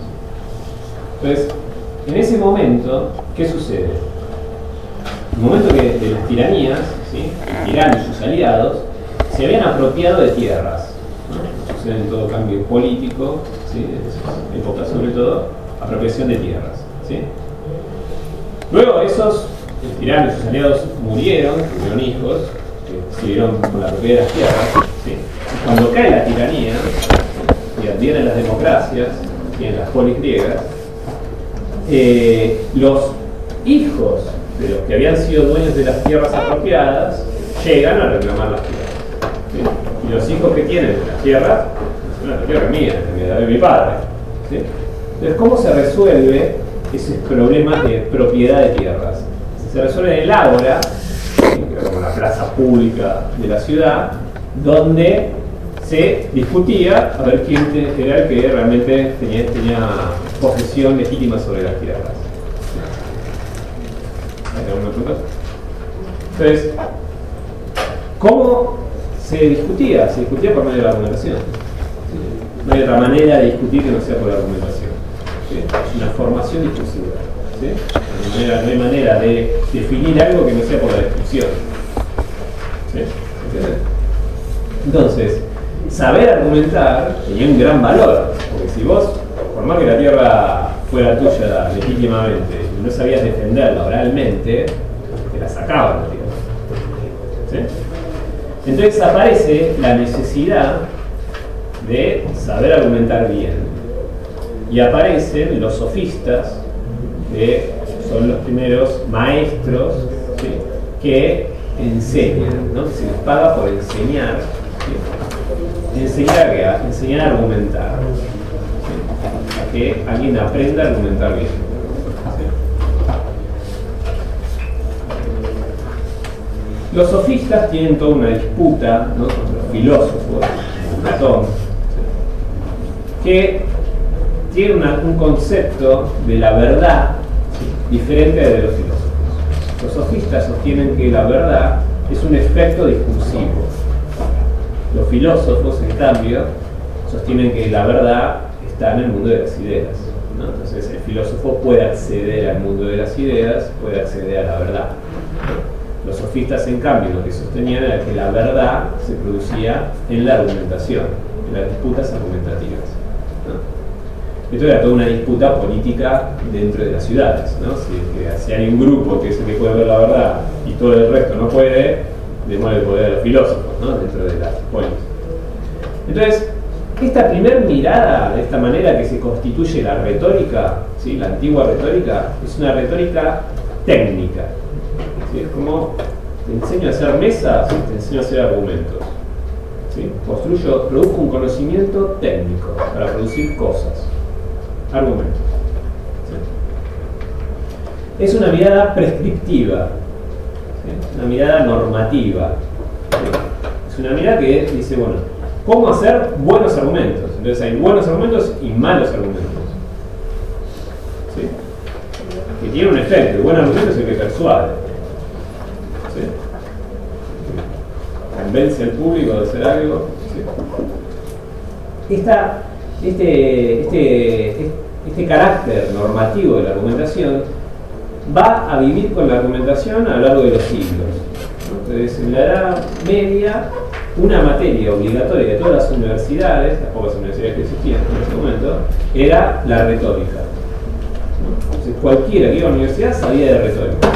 Entonces, en ese momento, ¿qué sucede? En el momento que de las tiranías, ¿sí? El tirano y sus aliados se habían apropiado de tierras, ¿no? Sucede en todo cambio político, ¿sí? En esas épocas sobre todo, apropiación de tierras, ¿sí? Luego esos, el tirano y sus aliados murieron, tuvieron hijos, que siguieron con la propiedad de las tierras, ¿sí? Y cuando cae la tiranía, y vienen las democracias, vienen las polis griegas, los hijos de los que habían sido dueños de las tierras apropiadas llegan a reclamar las tierras, ¿sí? Y los hijos que tienen las tierras, la tierra es mía, es de mi padre, ¿sí? Entonces, ¿cómo se resuelve esos problemas de propiedad de tierras? Se resuelve en el ágora, ¿sí? Como la plaza pública de la ciudad, donde se discutía a ver quién era el que realmente tenía posesión legítima sobre las tierras. ¿Hay alguna pregunta? Entonces, ¿cómo se discutía? Se discutía por medio de la argumentación. No hay otra manera de discutir que no sea por la argumentación. ¿Sí? Es una formación discursiva. ¿Sí? No hay manera de definir algo que no sea por la discusión. ¿Sí? ¿Entiendes? Entonces, saber argumentar tenía un gran valor, porque si vos, por más que la tierra fuera tuya legítimamente y no sabías defenderla oralmente, te la sacaban la tierra. ¿Sí? Entonces aparece la necesidad de saber argumentar bien, y aparecen los sofistas, que son los primeros maestros, ¿sí? Que enseñan, ¿no? Se les paga por enseñar, ¿sí? Enseñar a argumentar, ¿sí? A que alguien aprenda a argumentar bien, ¿sí? Los sofistas tienen toda una disputa, ¿no? Con los filósofos, como Platón, ¿sí? Que tienen un concepto de la verdad, ¿sí? Diferente de los filósofos. Los sofistas sostienen que la verdad es un efecto discursivo. Los filósofos, en cambio, sostienen que la verdad está en el mundo de las ideas, ¿no? Entonces el filósofo puede acceder al mundo de las ideas, puede acceder a la verdad. Los sofistas, en cambio, lo que sostenían era que la verdad se producía en la argumentación, en las disputas argumentativas, ¿no? Esto era toda una disputa política dentro de las ciudades, ¿no? Si hay un grupo que es el que puede ver la verdad y todo el resto no puede, démosle el poder a los filósofos, ¿no? Dentro de las polis. Entonces, esta primera mirada, de esta manera que se constituye la retórica, ¿sí? La antigua retórica, es una retórica técnica. ¿Sí? Es como te enseño a hacer mesas, te enseño a hacer argumentos. ¿Sí? Produzco un conocimiento técnico para producir cosas, argumentos. ¿Sí? Es una mirada prescriptiva, ¿sí? Una mirada normativa. ¿Sí? Es una mirada que dice, bueno, ¿cómo hacer buenos argumentos? Entonces hay buenos argumentos y malos argumentos. ¿Sí? Que tiene un efecto. El buen argumento es el que persuade. ¿Sí? Convence al público de hacer algo. ¿Sí? Este carácter normativo de la argumentación va a vivir con la argumentación a lo largo de los siglos. Entonces, en la Edad Media, una materia obligatoria de todas las universidades, las pocas universidades que existían en ese momento, era la retórica. Entonces, cualquiera que iba a la universidad sabía de retórica,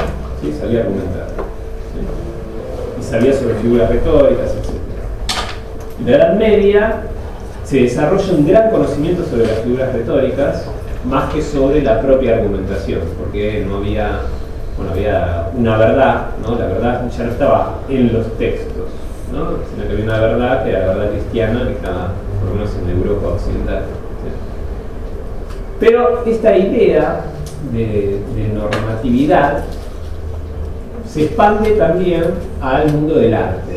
¿sí? Sabía argumentar, ¿sí? Y sabía sobre figuras retóricas, etc. En la Edad Media se desarrolla un gran conocimiento sobre las figuras retóricas, más que sobre la propia argumentación, porque no había, bueno, había una verdad, ¿no? La verdad ya no estaba en los textos, ¿no? Sino que había una verdad que era la verdad cristiana, que estaba por lo menos en Europa occidental. ¿Sí? Pero esta idea de normatividad se expande también al mundo del arte.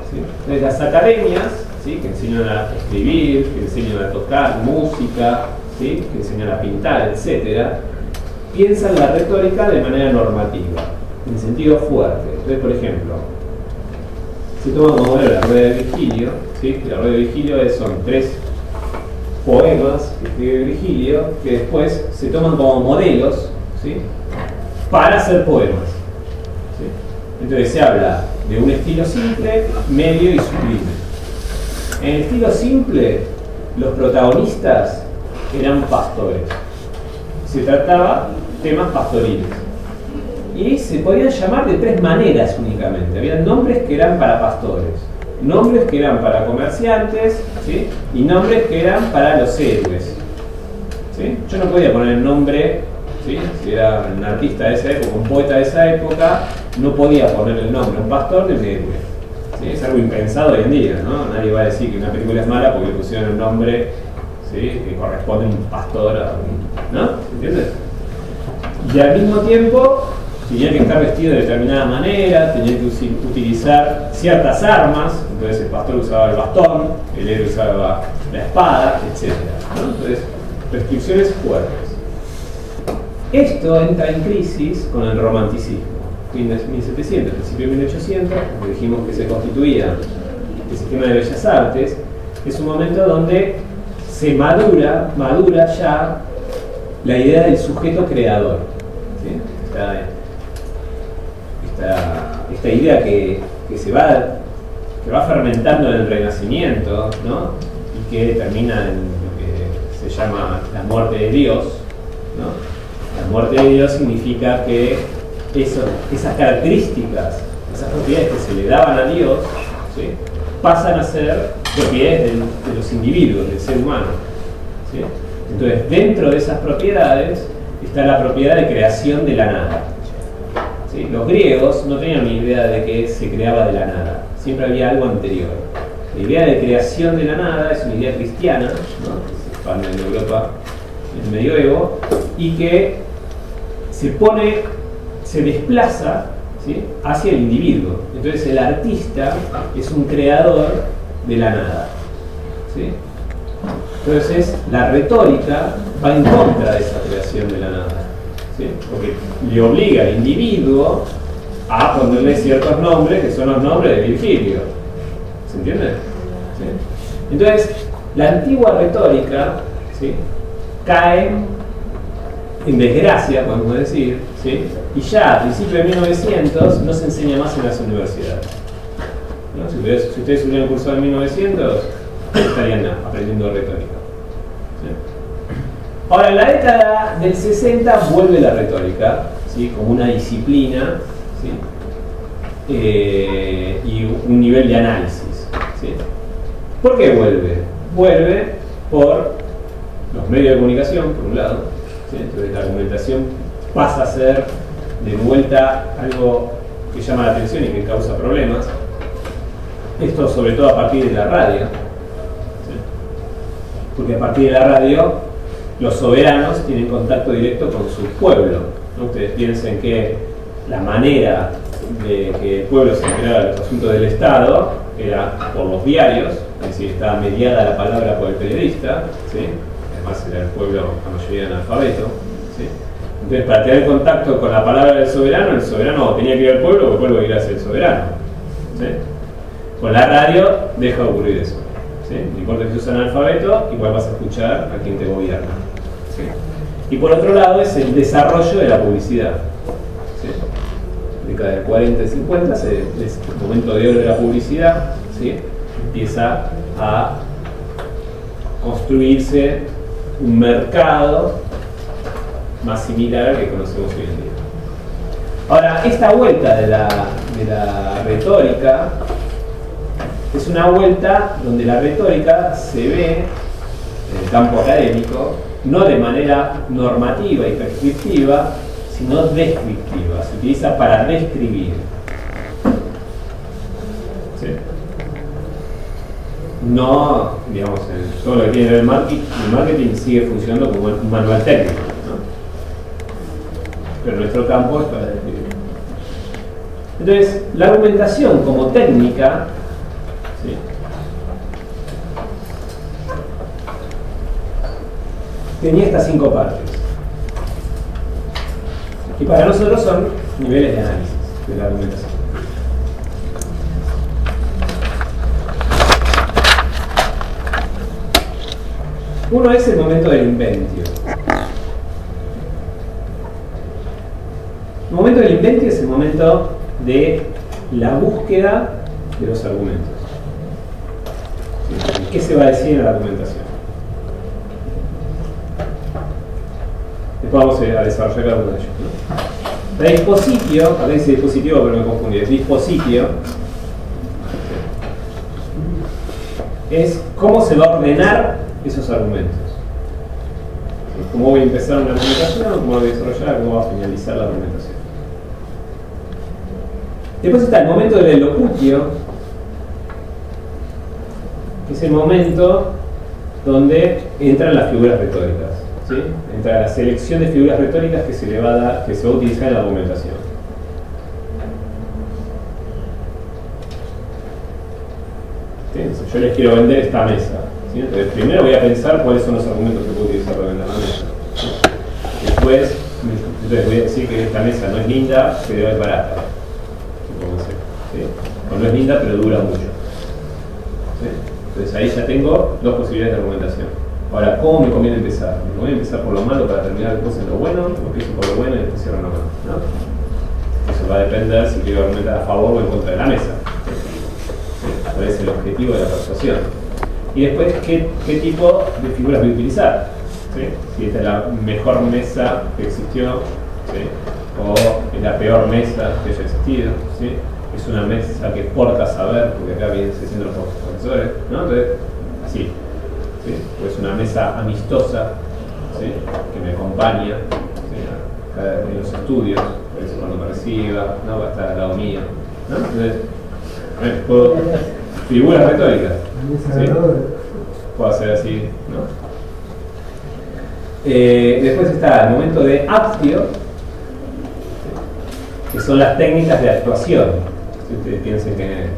¿Sí? Entonces las academias, ¿sí? Que enseñan a escribir, que enseñan a tocar música, ¿sí? Que enseñan a pintar, etc., piensan la retórica de manera normativa, en sentido fuerte. Entonces, por ejemplo, se toma como modelo la rueda de Virgilio, ¿sí? La rueda de Virgilio son 3 poemas que escribe Virgilio, que después se toman como modelos, ¿sí? Para hacer poemas. ¿Sí? Entonces se habla de un estilo simple, medio y sublime. En el estilo simple, los protagonistas eran pastores. Se trataba temas pastoriles. Y se podían llamar de 3 maneras únicamente. Había nombres que eran para pastores, nombres que eran para comerciantes, ¿sí? Y nombres que eran para los héroes. ¿Sí? Yo no podía poner el nombre, ¿sí? Si era un artista de esa época, un poeta de esa época, no podía poner el nombre a un pastor de un héroe. ¿Sí? Es algo impensado hoy en día, ¿no? Nadie va a decir que una película es mala porque le pusieron el nombre, ¿sí? Que corresponde a un pastor, ¿no? ¿Entiendes? Y al mismo tiempo tenía que estar vestido de determinada manera, tenía que utilizar ciertas armas. Entonces el pastor usaba el bastón, el héroe usaba la espada, etc., ¿no? Entonces, restricciones fuertes. Esto entra en crisis con el romanticismo. Fin de 1700, principio de 1800, como dijimos que se constituía el sistema de bellas artes, es un momento donde se madura ya la idea del sujeto creador. ¿Sí? Esta idea que va fermentando en el Renacimiento, ¿no? Y que termina en lo que se llama la muerte de Dios, ¿no? La muerte de Dios significa que esas características, esas propiedades que se le daban a Dios, ¿sí? Pasan a ser propiedades de los individuos, del ser humano. ¿Sí? Entonces, dentro de esas propiedades está la propiedad de creación de la nada. ¿Sí? Los griegos no tenían ni idea de que se creaba de la nada, siempre había algo anterior. La idea de creación de la nada es una idea cristiana, ¿no? Que se expande en Europa en el medioevo y que se desplaza, ¿sí? Hacia el individuo. Entonces el artista es un creador de la nada. ¿Sí? Entonces la retórica va en contra de esa creación de la nada. ¿Sí? Porque le obliga al individuo a ponerle ciertos nombres que son los nombres de Virgilio. ¿Se entiende? ¿Sí? Entonces, la antigua retórica, ¿sí? Cae en desgracia, podemos decir, ¿sí? Y ya a principios de 1900 no se enseña más en las universidades. ¿No? Si ustedes hubieran cursado en 1900, estarían aprendiendo retórica. Ahora, en la década del 60 vuelve la retórica, ¿sí? Como una disciplina, ¿sí? Y un nivel de análisis. ¿Sí? ¿Por qué vuelve? vuelve por los medios de comunicación, por un lado, ¿sí? Entonces la argumentación pasa a ser de vuelta algo que llama la atención y que causa problemas. Esto sobre todo a partir de la radio, ¿sí? Porque a partir de la radio los soberanos tienen contacto directo con su pueblo, ¿no? Ustedes piensen que la manera de que el pueblo se enterara de los asuntos del Estado era por los diarios, es decir, estaba mediada la palabra por el periodista, ¿sí? Además era el pueblo la mayoría analfabeto, ¿sí? Entonces, para tener contacto con la palabra del soberano, el soberano tenía que ir al pueblo o el pueblo iba a ser el soberano, ¿sí? Con la radio deja de ocurrir eso, ¿sí? No importa que seas analfabeto, igual vas a escuchar a quien te gobierna, ¿sí? Y por otro lado es el desarrollo de la publicidad, ¿sí? Década del 40 y 50 es el momento de oro de la publicidad, ¿sí? Empieza a construirse un mercado más similar al que conocemos hoy en día. Ahora, esta vuelta de la retórica es una vuelta donde la retórica se ve en el campo académico no de manera normativa y prescriptiva, sino descriptiva. Se utiliza para describir. ¿Sí? No, digamos, todo lo que tiene que ver el marketing sigue funcionando como un manual técnico, ¿no? Pero nuestro campo es para describir. Entonces, la argumentación como técnica, ¿sí?, tenía estas 5 partes. Y para nosotros son niveles de análisis de la argumentación. Uno es el momento del inventio. El momento del inventio es el momento de la búsqueda de los argumentos. ¿Qué se va a decir en la argumentación? Después vamos a desarrollar cada uno de ellos, ¿no? La dispositio, acá dice dispositivo pero me confundí, es dispositio, es cómo se va a ordenar esos argumentos. ¿Cómo voy a empezar una argumentación? ¿Cómo voy a desarrollar? ¿Cómo va a finalizar la argumentación? Después está el momento del elocutio, que es el momento donde entran las figuras retóricas, ¿sí? Entra la selección de figuras retóricas que se le va a dar, que se va a utilizar en la argumentación. ¿Sí? Yo les quiero vender esta mesa, ¿sí? Entonces, primero voy a pensar cuáles son los argumentos que puedo utilizar para vender la mesa. Después, entonces voy a decir que esta mesa no es linda, que debe ser barata. ¿Sí? O no es linda, pero dura mucho. ¿Sí? Entonces ahí ya tengo 2 posibilidades de argumentación. Ahora, ¿cómo me conviene empezar? ¿Me conviene empezar por lo malo para terminar después en lo bueno? ¿O empiezo por lo bueno y después cierro en lo malo? ¿No? Eso va a depender si quiero argumentar a favor o en contra de la mesa. ¿Sí? ¿Cuál es el objetivo de la persuasión? Y después, ¿qué tipo de figuras voy a utilizar? ¿Sí? Si esta es la mejor mesa que existió, ¿sí?, o es la peor mesa que haya existido, ¿sí? Es una mesa que porta saber, porque acá vienen siendo los profesores, ¿no? Entonces, así, ¿sí? Pues una mesa amistosa, ¿sí?, que me acompaña, ¿sí?, en los estudios, por eso cuando me reciba, ¿no?, va a estar al lado mío, ¿no? Entonces, puedo, figuras retóricas, ¿sí?, puedo hacer así, ¿no? Después está el momento de actio, que son las técnicas de actuación. Si ustedes piensen que en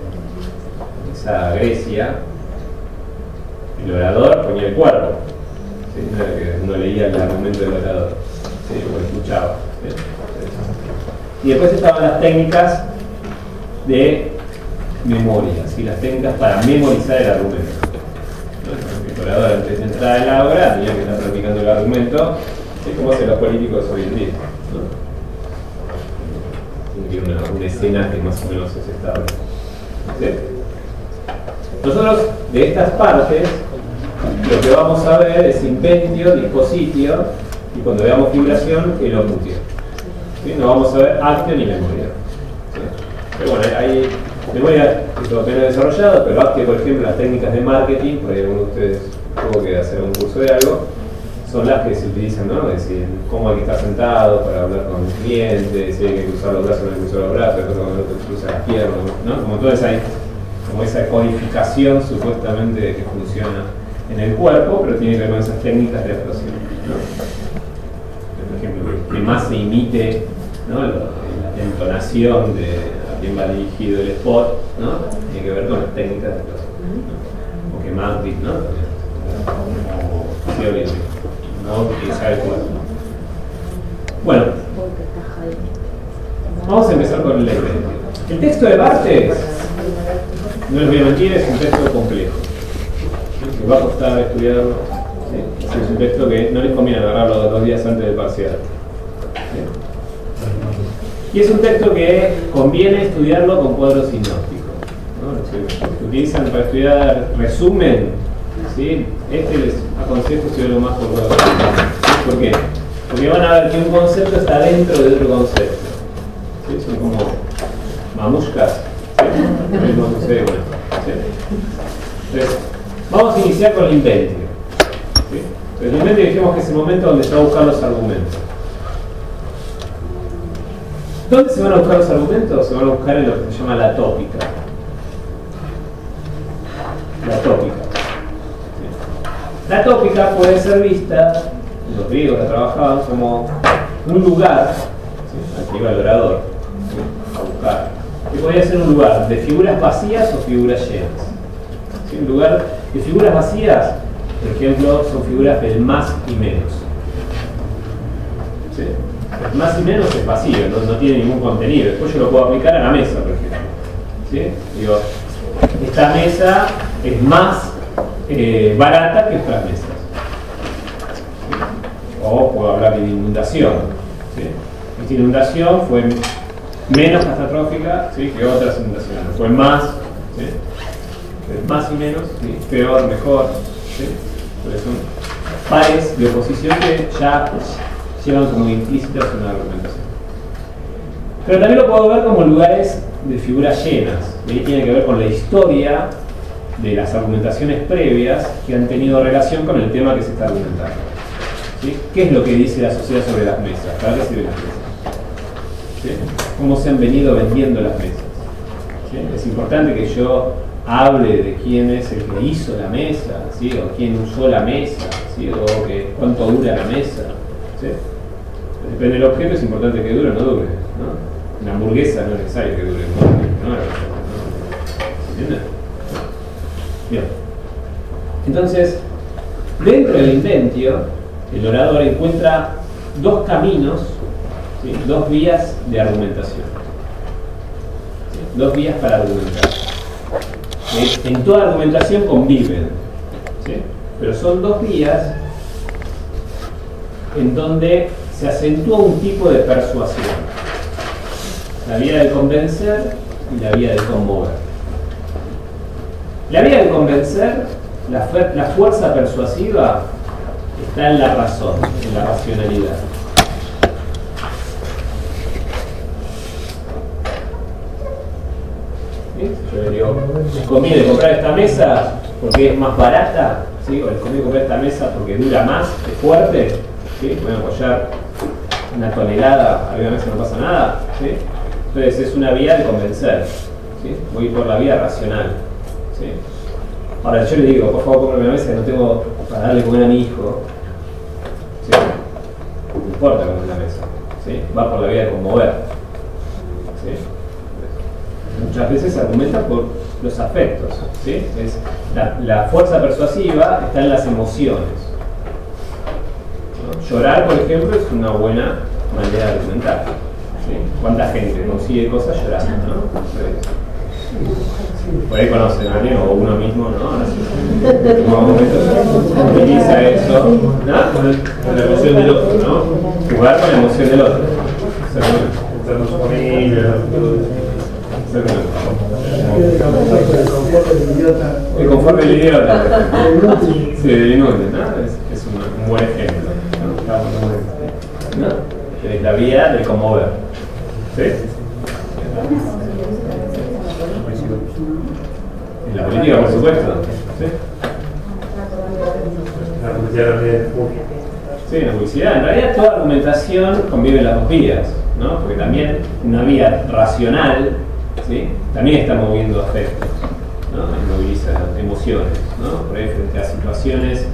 esa Grecia el orador ponía el cuerpo, ¿sí? No era que uno leía el argumento del orador, ¿sí?, o escuchaba, ¿sí? Y después estaban las técnicas de memoria, ¿sí?, las técnicas para memorizar el argumento. El orador, antes de entrar en la obra, tenía que estar practicando el argumento, ¿sí?, como hacen los políticos hoy en día, ¿no? Tiene una escena que más o menos es estable. ¿Sí? Nosotros, de estas partes, lo que vamos a ver es inventio, dispositio, y cuando veamos figuración, elocutio. ¿Sí? No vamos a ver actio ni memoria. ¿Sí? Pero bueno, hay Les voy a esto apenas desarrollado, pero Actia, por ejemplo, las técnicas de marketing, por ahí alguno de ustedes tuvo que hacer un curso de algo, son las que se utilizan, ¿no? Es decir, cómo hay que estar sentado para hablar con el cliente, si hay que cruzar los brazos, no hay que cruzar los brazos, cuando el otro cruza las piernas, ¿no? Como toda esa codificación supuestamente que funciona en el cuerpo, pero tiene que ver con esas técnicas de actuación, ¿no? Por ejemplo, que más se imite, ¿no? La entonación de a quién va dirigido el spot, ¿no? Tiene que ver con las técnicas de actuación, ¿no? O que más, ¿no? No utilizar el cuerpo. Bueno, vamos a empezar con el inventio. El texto de Barthes, no les voy a mentir, es un texto complejo. Les va a costar estudiarlo. ¿Sí? Es un texto que no les conviene agarrarlo 2 días antes del parcial. ¿Sí? Y es un texto que conviene estudiarlo con cuadros sinópticos, ¿no? Los que utilizan para estudiar resumen, ¿sí? Les aconsejo estudiarlo más por cuadros sinópticos. ¿Por qué? Porque van a ver que un concepto está dentro de otro concepto. ¿Sí? Son como mamushkas. ¿Sí? Lo mismo sucede con esto. ¿Sí? Entonces, vamos a iniciar con el inventio. ¿Sí? El inventio dijimos que es el momento donde se va a buscar los argumentos. ¿Dónde se van a buscar los argumentos? Se van a buscar en lo que se llama la tópica. La tópica. ¿Sí? La tópica puede ser vista, los griegos la trabajaban como un lugar, ¿sí? Aquí va el orador, ¿sí? A buscar, que podría ser un lugar de figuras vacías o figuras llenas. ¿Sí? Un lugar de figuras vacías, por ejemplo, son figuras del más y menos. ¿Sí? El más y menos es vacío, no tiene ningún contenido. Después yo lo puedo aplicar a la mesa, por ejemplo. ¿Sí? Digo, esta mesa es más barata que otras mesas. ¿Sí? O puedo hablar de inundación. ¿Sí? Esta inundación fue menos catastrófica, ¿sí? Que otras inundaciones. Fue más, ¿sí? Más y menos, ¿sí? Peor, mejor. ¿Sí? Entonces son pares de oposición que ya llevan como implícitas una argumentación. Pero también lo puedo ver como lugares de figuras llenas. Y tiene que ver con la historia de las argumentaciones previas que han tenido relación con el tema que se está argumentando. ¿Sí? ¿Qué es lo que dice la sociedad sobre las mesas? ¿Para qué sirven las mesas? ¿Sí? ¿Cómo se han venido vendiendo las mesas? ¿Sí? Es importante que yo hable de quién es el que hizo la mesa, ¿sí? O quién usó la mesa, ¿sí? O cuánto dura la mesa. ¿Sí? Depende del objeto, es importante que dure o no dure, ¿no? Una hamburguesa no es necesario que dure, ¿no? ¿Entiendes? Bien. Entonces, dentro del inventio, el orador encuentra 2 caminos, ¿sí? 2 vías de argumentación. ¿Sí? 2 vías para argumentar. En toda argumentación conviven, ¿sí? Pero son 2 vías en donde se acentúa un tipo de persuasión. La vía de convencer y la vía de conmover. La vía de convencer, la fuerza persuasiva, está en la razón, en la racionalidad. ¿Sí? Yo le digo, ¿les conviene comprar esta mesa porque es más barata? ¿Sí? ¿O les conviene comprar esta mesa porque dura más, es fuerte? ¿Sí? Voy a apoyar una tonelada arriba de la mesa, no pasa nada. ¿Sí? Entonces es una vía de convencer. ¿Sí? Voy por la vía racional. ¿Sí? Ahora yo le digo, por favor, cómprame una mesa que no tengo para darle de comer a mi hijo. ¿Sí? No importa cómo es la mesa. ¿Sí? Va por la vía de conmover. ¿Sí? Muchas veces se argumenta por los afectos. ¿Sí? Es la fuerza persuasiva está en las emociones. ¿No? Llorar, por ejemplo, es una buena manera de argumentar. ¿Sí? ¿Cuánta gente consigue cosas llorando? ¿No? Por ahí conocen a alguien o uno mismo, ¿no? En últimos momentos utiliza eso, ¿no? Con la emoción del otro, ¿no? Jugar con la emoción del otro. Estar con su familia, el confort del idiota. Sí, del inútil, ¿no? Es un buen ejemplo, ¿no? Es la vía de conmover. ¿Sí? la política, por supuesto. ¿Sí? La publicidad también. Sí, la publicidad. En realidad toda argumentación convive en las dos vías, ¿no? Porque también una vía racional, ¿sí? También está moviendo afectos, ¿no? Y moviliza emociones, ¿no? Por ahí frente a situaciones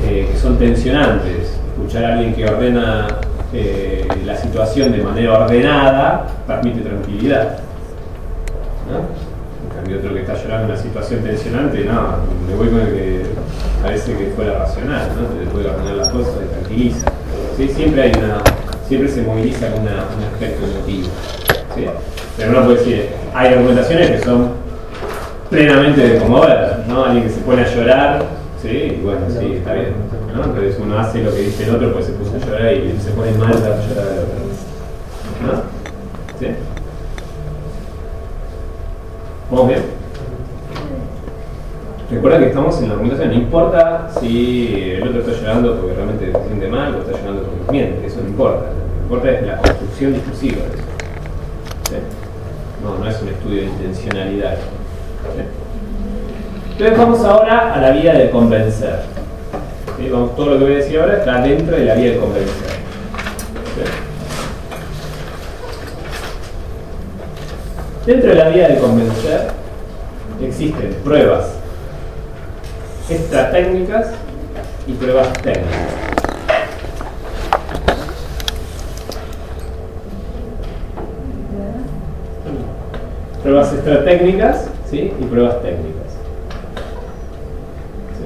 que son tensionantes. Escuchar a alguien que ordena la situación de manera ordenada transmite tranquilidad, ¿no? En cambio otro que está llorando en una situación tensionante, no, me voy con el que parece que fue la racional, ¿no? Le puede ordenar las cosas y tranquiliza, ¿sí? Siempre se moviliza con un aspecto emotivo, ¿sí? Pero uno puede decir, hay argumentaciones que son plenamente desconmodadas, ¿no? Alguien que se pone a llorar, sí, y bueno, sí, está bien, ¿no? Entonces uno hace lo que dice el otro, pues se puso a llorar y se pone mal para llorar al otro, ¿no? ¿Sí? ¿Vamos bien? Recuerda que estamos en la argumentación, no importa si el otro está llorando porque realmente se siente mal o está llorando porque nos miente, eso no importa. Lo que importa es la construcción discursiva de eso. ¿Sí? No es un estudio de intencionalidad. ¿Sí? Entonces vamos ahora a la vía de convencer. ¿Sí? Todo lo que voy a decir ahora está dentro de la vía de convencer. ¿Sí? Dentro de la vía de convencer existen pruebas extratécnicas y pruebas técnicas. Pruebas extratécnicas, ¿sí? Y pruebas técnicas. ¿Sí?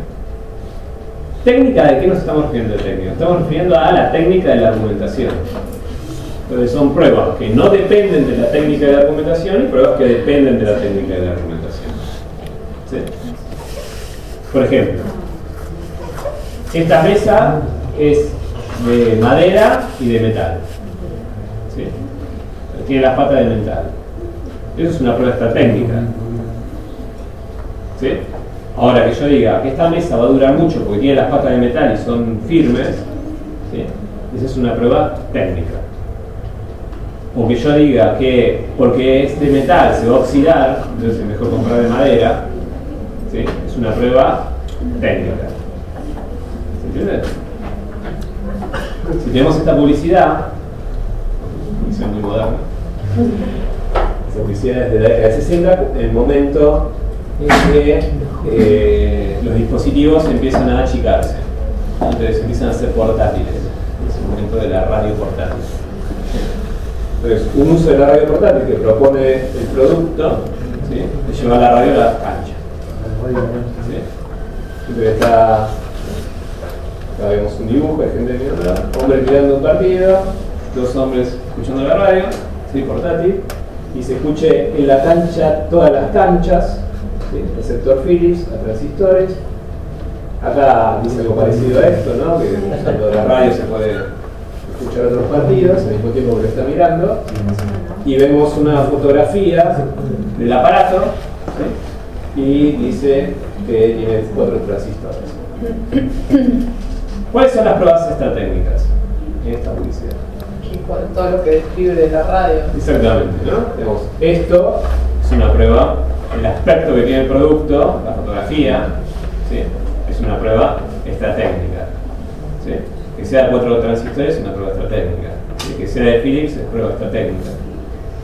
¿Técnica de qué nos estamos refiriendo de técnica? Estamos refiriendo a la técnica de la argumentación. Entonces son pruebas que no dependen de la técnica de la argumentación y pruebas que dependen de la técnica de la argumentación. ¿Sí? Por ejemplo, esta mesa es de madera y de metal. ¿Sí? Tiene las patas de metal. Eso es una prueba extratécnica. ¿Sí? Ahora que yo diga que esta mesa va a durar mucho porque tiene las patas de metal y son firmes, ¿sí? Esa es una prueba técnica. O que yo diga que porque es de metal se va a oxidar, entonces es mejor comprar de madera, ¿sí? Es una prueba técnica. ¿Se entiende? Si tenemos esta publicidad muy moderna, esta publicidad es de la década de 60, el momento en que los dispositivos empiezan a achicarse, entonces empiezan a ser portátiles, es el momento de la radio portátil. Entonces, un uso de la radio portátil que propone el producto, ¿sí? Es llevar la radio a la cancha. ¿Sí? Entonces acá vemos un dibujo de gente mirando, hombre mirando un partido, dos hombres escuchando la radio, ¿sí? Portátil, y se escuche en la cancha, todas las canchas, ¿sí? Receptor Philips, a transistores. Acá dice algo parecido a esto, ¿no? Que usando la radio se puede escuchar otros partidos al mismo tiempo que lo está mirando, y vemos una fotografía del aparato, ¿sí? Y dice que tiene 4 transistores. ¿Cuáles son las pruebas extratécnicas en esta publicidad? Todo lo que describe de la radio. Exactamente, ¿no? Tenemos esto, es una prueba, el aspecto que tiene el producto, la fotografía, ¿sí? Es una prueba extratécnica, ¿sí? Que sea de 4 transistores es una prueba extratécnica, ¿sí? Que sea de Philips es prueba extratécnica,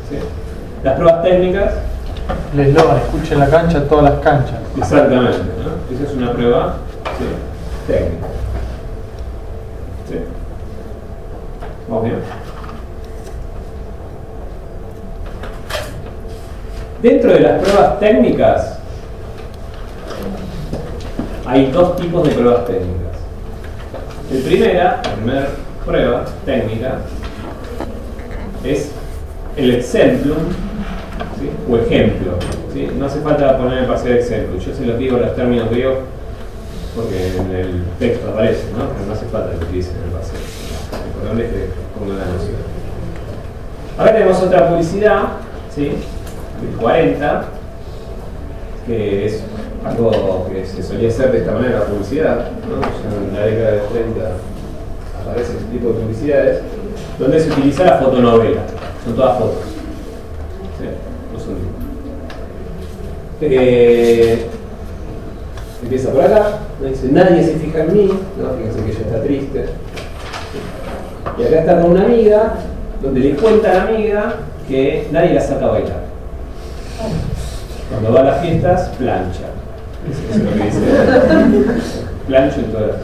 ¿sí? Las pruebas técnicas. El eslogan, escucha en la cancha todas las canchas. Exactamente, ¿no? Esa es una prueba, ¿sí? Técnica. ¿Sí? ¿Vamos bien? Dentro de las pruebas técnicas hay 2 tipos de pruebas técnicas. La primera prueba técnica es el exemplum, ¿sí? O ejemplo, ¿sí? No hace falta poner el parcial ejemplo, yo se los digo los términos griegos porque en el texto aparece, ¿no? Pero no hace falta que utilicen el parcial. Lo importante es que pongan la noción. Ahora tenemos otra publicidad, ¿sí? Del 40, que es algo que se solía hacer de esta manera la publicidad, ¿no? Ya en la década de 30 aparece este tipo de publicidades, donde se utiliza la fotonovela, son todas fotos, ¿sí? No son dibujos. empieza por acá, dice, nadie se fija en mí, ¿no? Fíjense que ella está triste. Y acá está con una amiga, donde le cuenta a la amiga que nadie la saca a bailar. Cuando va a las fiestas, plancha. Eso es lo que dice. Plancho en todas las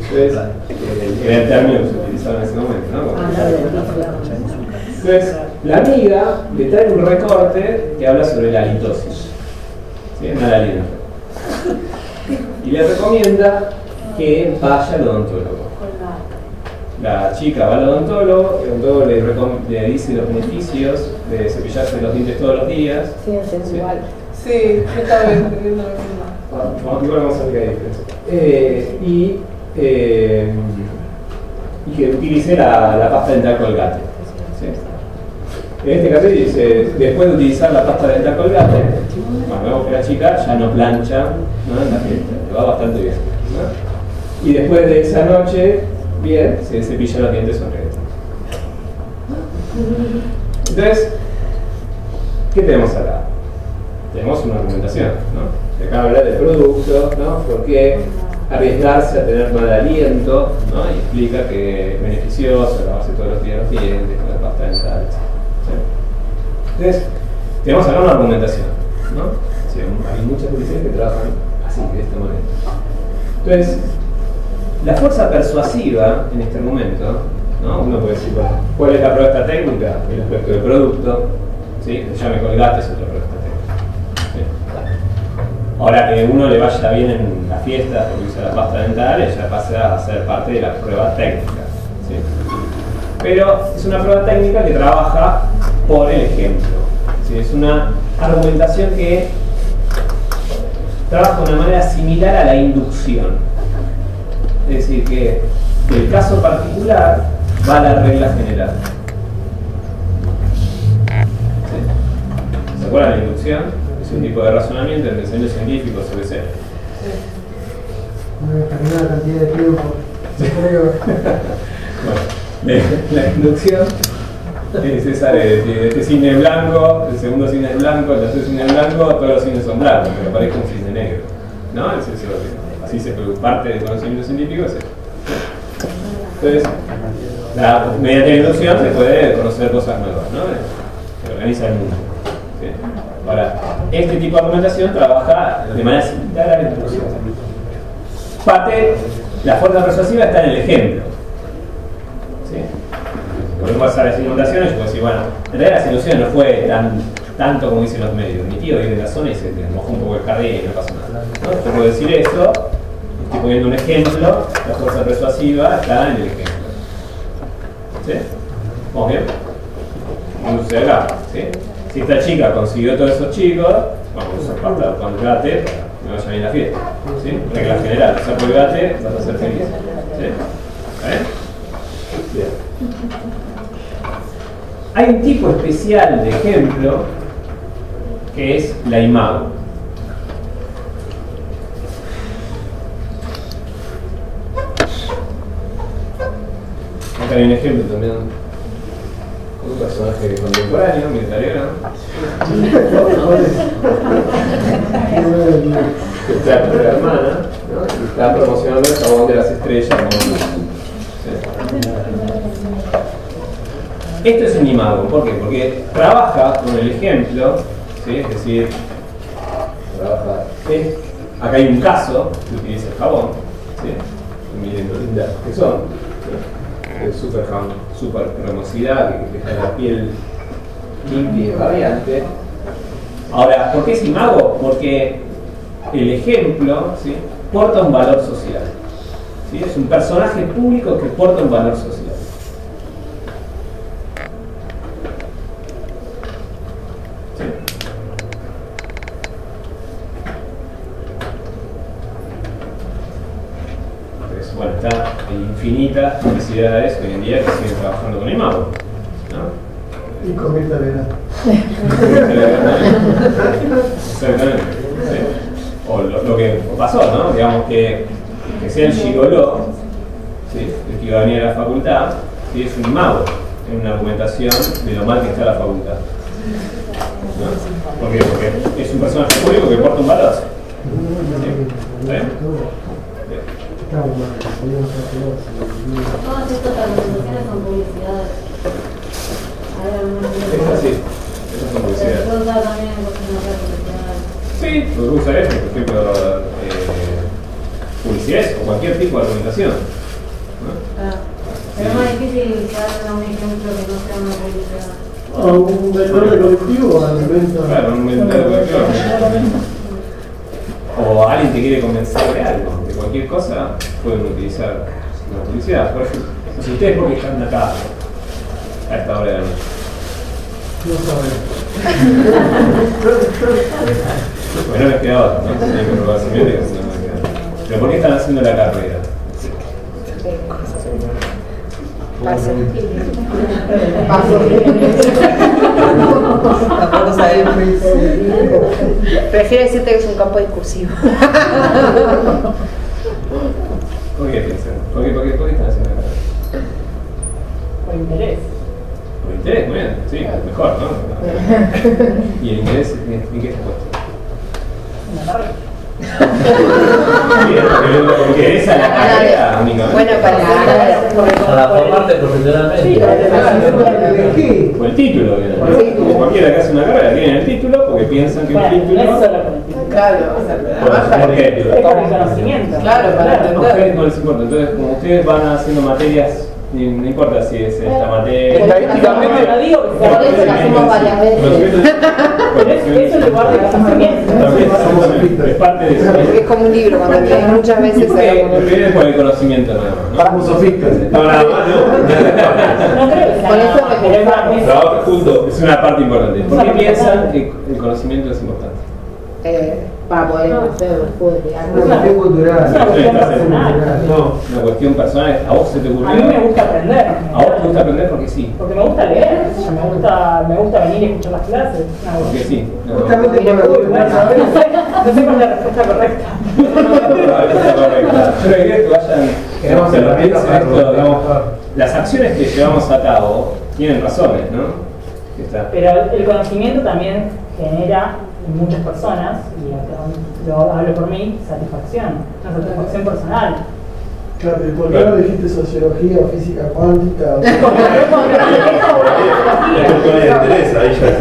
fiestas. Entonces, era el término que se utilizaba en ese momento, ¿no? Entonces, la amiga le trae un recorte que habla sobre la halitosis. ¿Sí? Nada lindo. Y le recomienda que vaya al odontólogo. La chica va al odontólogo, el odontólogo le dice los beneficios de cepillarse los dientes todos los días. Sí, es igual. Sí, yo estaba entendiendo lo mismo. Igual vamos a ver qué hay diferencia. Y que utilice la pasta dental Colgate. ¿Sí? En este caso dice, después de utilizar la pasta dental Colgate, bueno, vemos que la chica ya no plancha, ¿no? En la fiesta, le va bastante bien, ¿no? Y después de esa noche, bien, se cepilla los dientes sonrientes. Entonces, ¿qué tenemos acá? Tenemos una argumentación, ¿no? Acá habla del producto, ¿no? ¿Por qué arriesgarse a tener mal aliento? ¿No? Y explica que es beneficioso lavarse todos los días los dientes con la pasta dental, etc. ¿Sí? Entonces, tenemos acá una argumentación, ¿no? Sí, hay muchas publicidades que trabajan así, de esta manera. Entonces, la fuerza persuasiva en este argumento, ¿no? Uno puede decir, bueno, ¿cuál es la prueba de esta técnica? El aspecto del producto, ¿sí? Que se llame Colgate es otra prueba de esta técnica. ¿Sí? Ahora que uno le vaya bien en la fiesta porque usa la pasta dental, ella pasa a ser parte de la prueba técnica. ¿Sí? Pero es una prueba técnica que trabaja por el ejemplo. ¿Sí? Es una argumentación que trabaja de una manera similar a la inducción. Es decir, que del caso particular va a la regla general. ¿Sí? ¿Se acuerdan de la inducción? Es un tipo de razonamiento en el diseño científico sobre ser. Una determinada cantidad de tiempo. Bueno, la inducción es esa de este cine blanco, el segundo cine es blanco, el tercer cine es blanco, todos los cines son blancos, pero parezca un cine negro. ¿No? Es eso, así se parte del conocimiento científico. Es eso. Entonces, mediante la inducción se puede conocer cosas nuevas, ¿no? Se organiza el mundo. ¿Sí? Ahora, este tipo de argumentación trabaja de manera similar a la inducción. La fuerza persuasiva está en el ejemplo. ¿Sí? Podemos pasar a las inundaciones y puedo decir, bueno, en realidad las inundaciones no fue tanto como dicen los medios. Mi tío vive en la zona y se mojó un poco el jardín y no pasa nada. ¿No? Yo puedo decir eso, estoy poniendo un ejemplo, la fuerza persuasiva está en el ejemplo. ¿Sí? ¿Vamos bien? ¿Cómo sucede acá? ¿Sí? Si esta chica consiguió todos esos chicos, vamos a usar pasta de Colgate para que me vaya bien la fiesta. ¿Sí? Regla general, usar Colgate, vas a ser feliz. ¿Sí? Bien. Hay un tipo especial de ejemplo que es la imago. Acá hay un ejemplo también con un personaje contemporáneo, militar, que está con la hermana, ¿no? Y está promocionando el jabón de las estrellas. Esto es un imago, ¿por qué? Porque trabaja con el ejemplo, ¿sí? Es decir, trabaja. Acá hay un caso que utiliza el jabón, ¿sí? Miren lo lindas que son, ¿sí? El super jabón, super cremosidad, que deja la piel limpia y radiante. Ahora, ¿por qué es imago? Porque el ejemplo, ¿sí? Porta un valor social, ¿sí? Es un personaje público que porta un valor social. Hay infinitas necesidades hoy en día que siguen trabajando con imago, ¿no? Y con Mirta Legrand. Exactamente. ¿Sí? O lo que pasó, ¿no? Digamos que sea el gigoló, ¿sí? El que iba a venir a la facultad, ¿sí? Es un imago en una argumentación de lo mal que está la facultad. ¿no? ¿Por qué? Porque es un personaje público que porta un valor. ¿Sí? ¿Está bien? Todas estas argumentaciones son publicidades. Es así. Esas son publicidades. Se usa también en cuestiones de publicidades. Sí, lo usa eso, por ejemplo, publicidades o cualquier tipo de argumentación. ¿No? Claro. Pero es más difícil que hagan un ejemplo que no sea una publicidad. Un vendedor de colectivo alimenta. Claro, un vendedor de colectivo. O alguien te quiere convencer de algo, de cualquier cosa, pueden utilizar una publicidad. Por ejemplo, si ustedes porque están acá a esta hora de la noche. No sabemos. Bueno, no les queda otra, ¿no? Tienen que probar si bien, pero ¿por qué están haciendo la carrera? Tampoco sabemos. Prefiero decirte que es un campo discursivo. ¿Por qué piensan? ¿Por qué están haciendo la carrera? Por interés. Por interés, muy bien, sí, mejor, ¿no? ¿Y el interés en qué está puesto? Una carrera. Porque esa es la carrera únicamente. Bueno, para formarte profesionalmente. Por el título, como cualquiera que hace una carrera tiene el título porque piensan que el título. No es solo por el título. claro, ¿Por qué? Es por el conocimiento. claro, para A ustedes entender. no les importa. Entonces, como ustedes van haciendo materias, no importa si es esta materia. Estadísticamente, no digo que sea Por eso lo hacemos varias veces. es un lugar de conocimiento. Es parte de eso. Porque es como un libro, cuando lees muchas veces Lo que viene por el conocimiento nada más, ¿no? Para sofistas. No, nada más, ¿no? No creo que sea Por eso nada más, pero es más- Trabajo junto es una parte importante. ¿Por qué piensan que el conocimiento es importante? Para poder hacer Una cuestión cultural. Es una cuestión personal. No, una cuestión personal. ¿A vos se te ocurrió? A mí me gusta aprender. ¿A vos te gusta aprender porque sí? Porque me gusta leer, me gusta venir y escuchar las clases. No, Porque sí. No, Justamente por la no cultura. sé cuál es la respuesta correcta. Yo le diría que vayan, Queremos que herramientas piensen para esto, digamos, trabajar. las acciones que llevamos a cabo tienen razones, ¿no? Que está. Pero el conocimiento también genera en muchas personas, y yo hablo por mí, satisfacción, una satisfacción personal. Claro, ¿y por qué no dijiste sociología o física cuántica?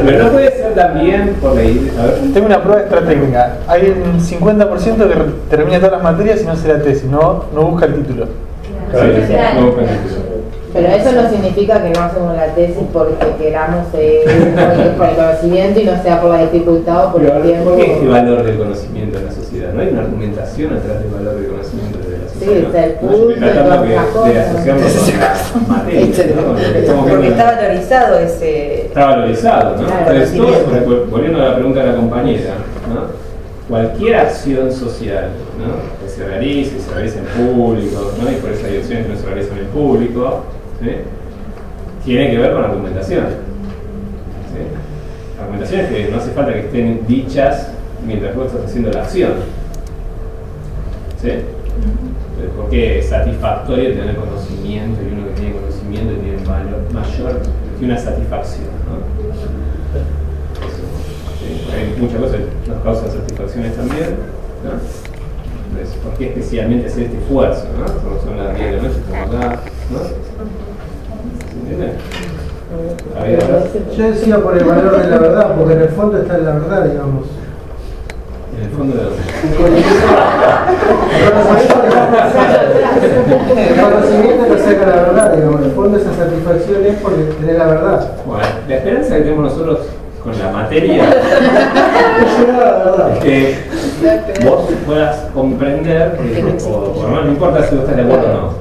Pero no puede ser también por la idea. A ver. Tengo una prueba extra técnica. Hay un 50% que termina todas las materias y no hace la tesis, no busca el título. Pero eso no significa que no hacemos la tesis porque queramos por el conocimiento y no sea por la dificultad o por el tiempo. ¿Por qué es el valor del conocimiento en la sociedad? ¿No hay una argumentación atrás del valor del conocimiento de la sociedad? Sí, es el punto Estoy tratando de asociarlo con la materia, ¿no? Porque está valorizado ese. Está valorizado, ¿no? Claro, Entonces, todo, volviendo a la pregunta de la compañera, ¿no? Cualquier acción social, ¿no? Que se realice en público, ¿no? Y por eso hay acciones que no se realizan en público, ¿sí? Tiene que ver con argumentación. ¿Sí? Argumentaciones que no hace falta que estén dichas mientras vos estás haciendo la acción. ¿Sí? Porque es satisfactorio tener conocimiento y uno que tiene conocimiento tiene un valor mayor que una satisfacción, ¿no? Hay muchas cosas que nos causan satisfacciones también, ¿no? Entonces, ¿por qué especialmente hacer este esfuerzo, ¿no? Son las 10 de la noche, estamos acá, ¿no? ¿Se entiende? Yo decía por el valor de la verdad, porque en el fondo está la verdad, digamos. En el fondo de la El conocimiento no saca la verdad, digamos. En el fondo esa satisfacción es porque tenés la verdad. Bueno, la esperanza que tenemos nosotros con la materia es que vos puedas comprender, o por lo menos no importa si vos estás de acuerdo o no,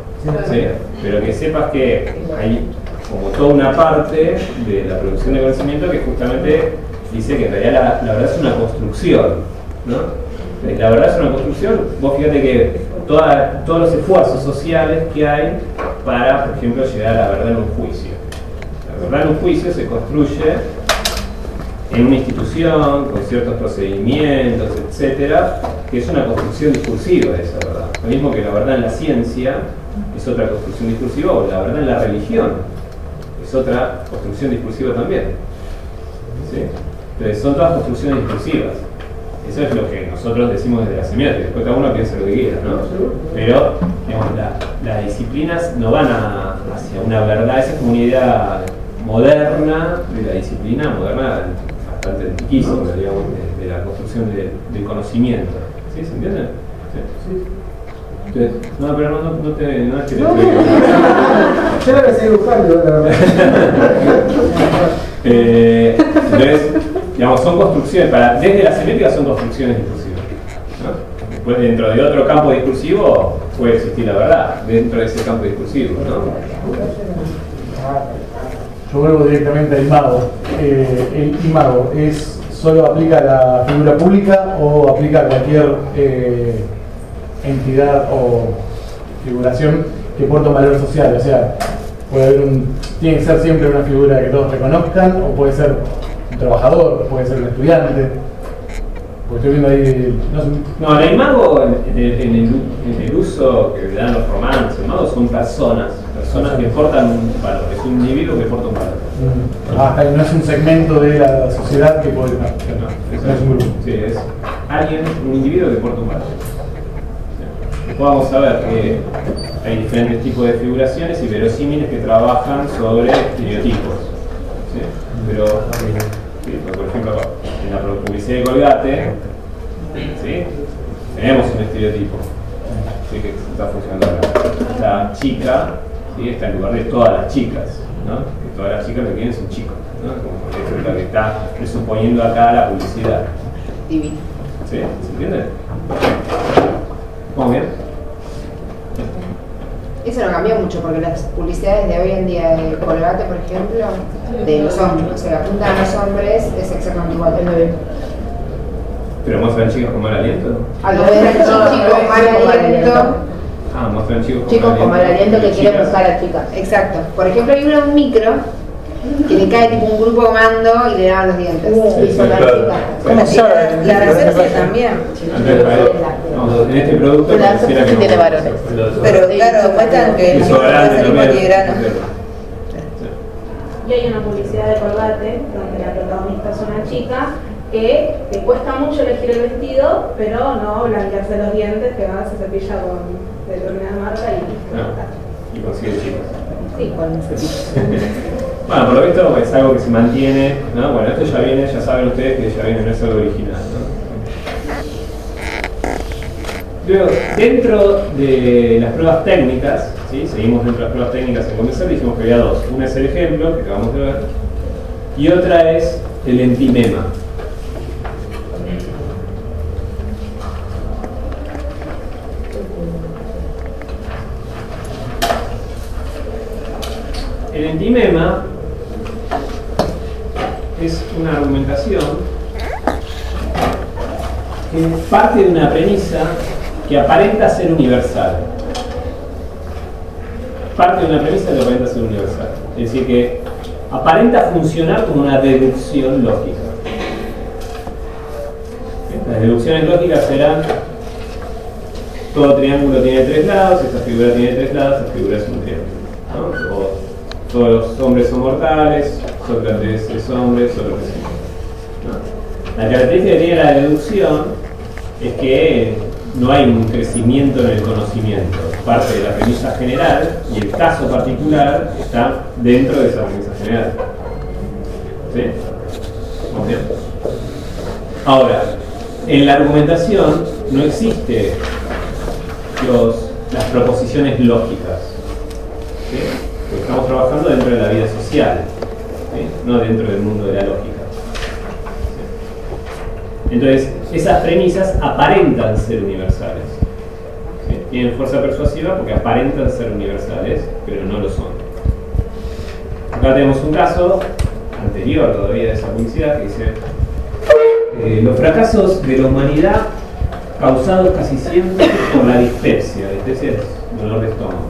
¿sí? Pero que sepas que hay como toda una parte de la producción de conocimiento que justamente dice que en realidad la verdad es una construcción, ¿no? La verdad es una construcción. Vos fíjate que todos los esfuerzos sociales que hay para, por ejemplo, llegar a la verdad en un juicio. La verdad en un juicio se construye en una institución, con ciertos procedimientos, etcétera, que es una construcción discursiva de esa verdad. Lo mismo que la verdad en la ciencia es otra construcción discursiva, o la verdad en la religión es otra construcción discursiva también. ¿Sí? Entonces son todas construcciones discursivas. Eso es lo que nosotros decimos desde la semiótica. Después cada uno piensa lo que quiera, ¿no? Pero digamos, las disciplinas no van hacia una verdad. Esa es como una idea moderna de la disciplina, moderna bastante antiquísima, digamos, de la construcción del conocimiento. ¿Sí? ¿Se entiende? Sí. Entonces, no, pero no es que te... Yo la voy a seguir buscando, la verdad. Entonces, digamos, son construcciones, desde la semiótica son construcciones discursivas, ¿no? Después, dentro de otro campo discursivo, puede existir la verdad, dentro de ese campo discursivo, ¿no? Yo vuelvo directamente al imago. ¿El imago solo aplica a la figura pública o aplica a cualquier entidad o figuración que porta un valor social? O sea, tiene que ser siempre una figura que todos reconozcan, o puede ser un trabajador, puede ser un estudiante. Porque estoy viendo ahí. No, el imago en el uso que le dan los romanos, el imago son personas que portan un valor, es un individuo que porta un valor. No es un segmento de la sociedad que puede. No es un grupo. Sí, es un individuo que porta un valor. Después vamos a ver que hay diferentes tipos de figuraciones y verosímiles que trabajan sobre estereotipos. ¿Sí? Pero, por ejemplo, en la publicidad de Colgate, ¿sí? Tenemos un estereotipo, ¿sí? Que está funcionando ahora. Esta chica, ¿sí? Está en lugar de todas las chicas, ¿no? Que todas las chicas que quieren son chicos, ¿no? Como es lo que está presuponiendo acá la publicidad. Divino. ¿Sí? ¿Se entiende? ¿Cómo bien? Eso no cambió mucho porque las publicidades de hoy en día de Colgate, por ejemplo, de los hombres, o sea, apuntan a los hombres, es exactamente igual, es lo mismo. ¿Pero muestran chicos con mal aliento? Algo de chicos con mal aliento. Muestran chicos con mal aliento que quieren buscar a chicas. Exacto. Por ejemplo, hay un micro que le cae tipo un grupo comando y le lavan los dientes. Y son las chicas. Como si la recepción también. En este producto la recepción tiene varones. Pero claro, muestran que el chico puede ser ligrano. Y hay una publicidad de Colgate donde la protagonista es una chica que te cuesta mucho elegir el vestido, pero no blanquearse los dientes, que va, se cepilla con determinada marca y consigue chicos. Sí, con cepillo. Bueno, por lo visto es algo que se mantiene, ¿no? Bueno, esto ya saben ustedes que ya viene, no es algo original, ¿no? Luego, dentro de las pruebas técnicas, ¿sí? Seguimos dentro de las pruebas técnicas en Convencer, dijimos que había dos. Una es el ejemplo, que acabamos de ver, y otra es el entimema. El entimema es una argumentación que parte de una premisa que aparenta ser universal. Parte de una premisa que aparenta ser universal. Es decir, que aparenta funcionar como una deducción lógica. Las deducciones lógicas serán: todo triángulo tiene tres lados, esta figura tiene tres lados, esta figura es un triángulo, ¿no? O todos los hombres son mortales, Sócrates es hombre, Sócrates es hombre, ¿no? La característica que tiene la deducción es que no hay un crecimiento en el conocimiento. Parte de la premisa general y el caso particular está dentro de esa premisa general. ¿Sí? ¿Vamos bien? Ahora, en la argumentación no existe las proposiciones lógicas. ¿Sí? Porque estamos trabajando dentro de la vida social, ¿sí? No dentro del mundo de la lógica. ¿Sí? Entonces, esas premisas aparentan ser universales. ¿Sí? Tienen fuerza persuasiva porque aparentan ser universales, pero no lo son. Acá tenemos un caso anterior todavía de esa publicidad que dice: los fracasos de la humanidad causados casi siempre por la dispepsia. Dispepsia es dolor de estómago.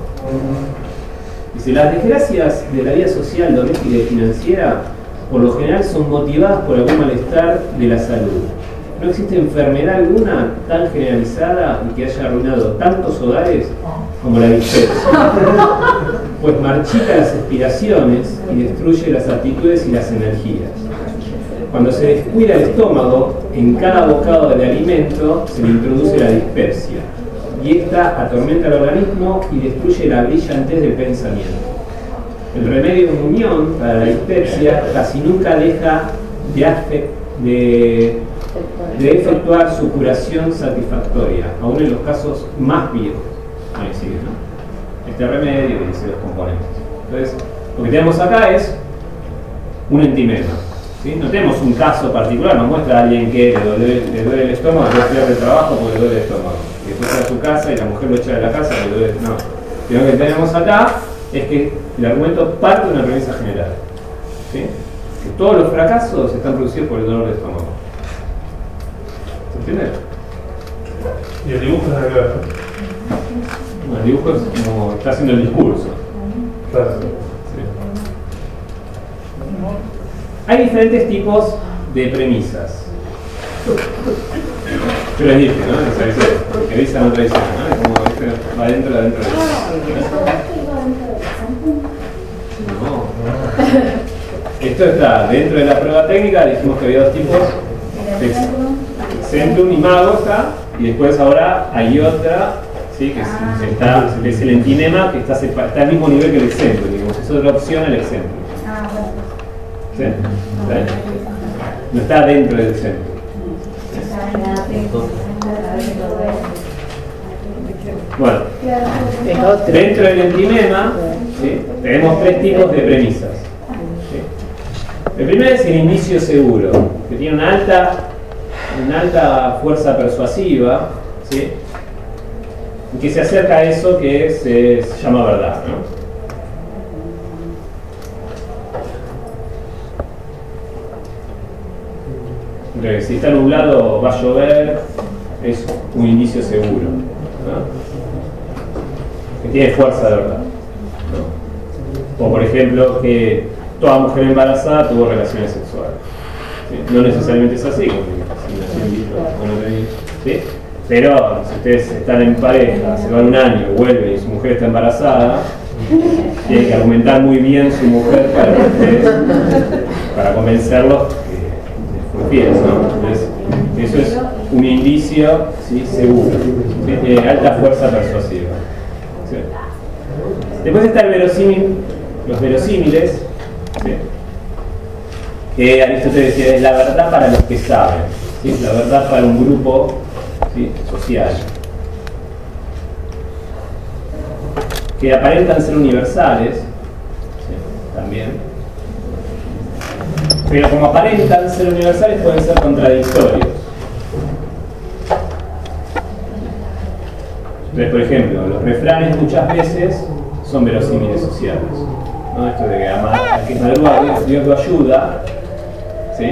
Dice: las desgracias de la vida social, doméstica y financiera por lo general son motivadas por algún malestar de la salud. No existe enfermedad alguna tan generalizada y que haya arruinado tantos hogares como la dispepsia, pues marchita las aspiraciones y destruye las aptitudes y las energías. cuando se descuida el estómago, en cada bocado del alimento se le introduce la dispepsia. Y esta atormenta el organismo y destruye la brillantez del pensamiento. El remedio de unión para la dispepsia casi nunca deja de efectuar su curación satisfactoria, aún en los casos más viejos. Ahí sigue, ¿no? Este remedio dice los componentes. Entonces, lo que tenemos acá es un entimema. ¿Sí? No tenemos un caso particular, nos muestra a alguien que le duele el estómago, que pierde el trabajo porque le duele el estómago. Y después va a su casa y la mujer lo echa de la casa y le duele. No. Lo que tenemos acá es que el argumento parte de una premisa general. ¿Sí? Que todos los fracasos están producidos por el dolor de estómago. ¿Se entiende? Y el dibujo es acá. Bueno, el dibujo es como está haciendo el discurso. Claro. Hay diferentes tipos de premisas. Pero es difícil, ¿no? O sea, que dice no traiciona, ¿no? Es como va adentro de eso. No. Esto está dentro de la prueba técnica, dijimos que había dos tipos. Exemplum y mago está, y después ahora hay otra, ¿sí? Que es el entinema, que está al mismo nivel que el exemplum, digamos, es otra opción al exemplum. ¿Sí? No está dentro del exemplum. Bueno, dentro del entinema, ¿sí? Tenemos tres tipos de premisas. ¿Sí? El primero es el inicio seguro, que tiene una alta fuerza persuasiva, ¿sí? Y que se acerca a eso que se llama verdad, ¿no? Entonces, si está nublado va a llover, es un indicio seguro, ¿no? Que tiene fuerza de verdad, ¿no? O por ejemplo que toda mujer embarazada tuvo relaciones sexuales, ¿sí? No necesariamente es así, ¿sí? Pero si ustedes están en pareja, se van un año, vuelven y su mujer está embarazada, tiene que argumentar muy bien su mujer para convencerlos que fue fiel, ¿no? Entonces, eso es un indicio, ¿sí? Seguro, ¿sí? Tiene alta fuerza persuasiva, ¿sí? Después está el verosímil, los verosímiles, ¿sí? Que Aristóteles decía es la verdad para los que saben, ¿sí? La verdad para un grupo, ¿sí? Social, que aparentan ser universales, ¿sí? También, pero como aparentan ser universales pueden ser contradictorios. Entonces, por ejemplo, los refranes muchas veces son verosímiles sociales, ¿no? Esto de que al que madruga Dios lo ayuda, ¿sí?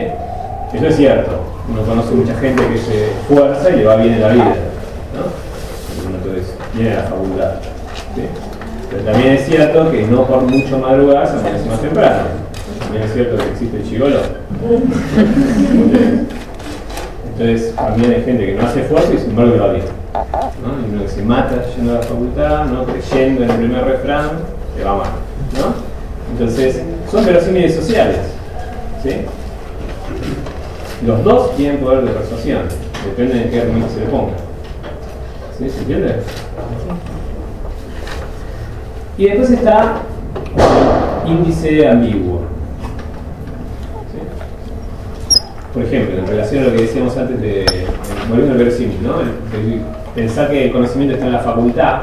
Eso es cierto. Uno conoce mucha gente que se esfuerza y le va bien en la vida, ¿no? Entonces, viene la facultad, ¿sí? Pero también es cierto que no por mucho madrugar se amanece más temprano. También es cierto que existe el chigolo. Entonces, también hay gente que no hace esfuerzo y sin embargo le va bien, ¿no? Y uno que se mata yendo a la facultad, ¿no? Creyendo en el primer refrán, le va mal, ¿no? Entonces, son verosímiles sociales, ¿sí? Los dos tienen poder de persuasión, depende de qué argumento se le ponga. ¿Sí? ¿Se entiende? Y después está el índice ambiguo. ¿Sí? Por ejemplo, en relación a lo que decíamos antes volviendo al verosímil, ¿no? Pensar que el conocimiento está en la facultad,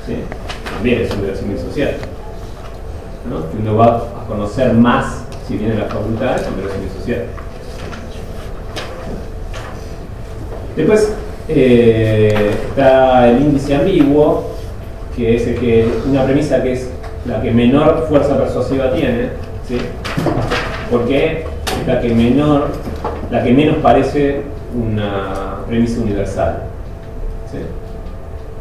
¿sí? También es un verosímil social, ¿no? Que uno va a conocer más si viene la facultad, es un verosímil social. Después está el índice ambiguo, que es una premisa que es la que menor fuerza persuasiva tiene, ¿sí? Porque es la que menos parece una premisa universal, ¿sí?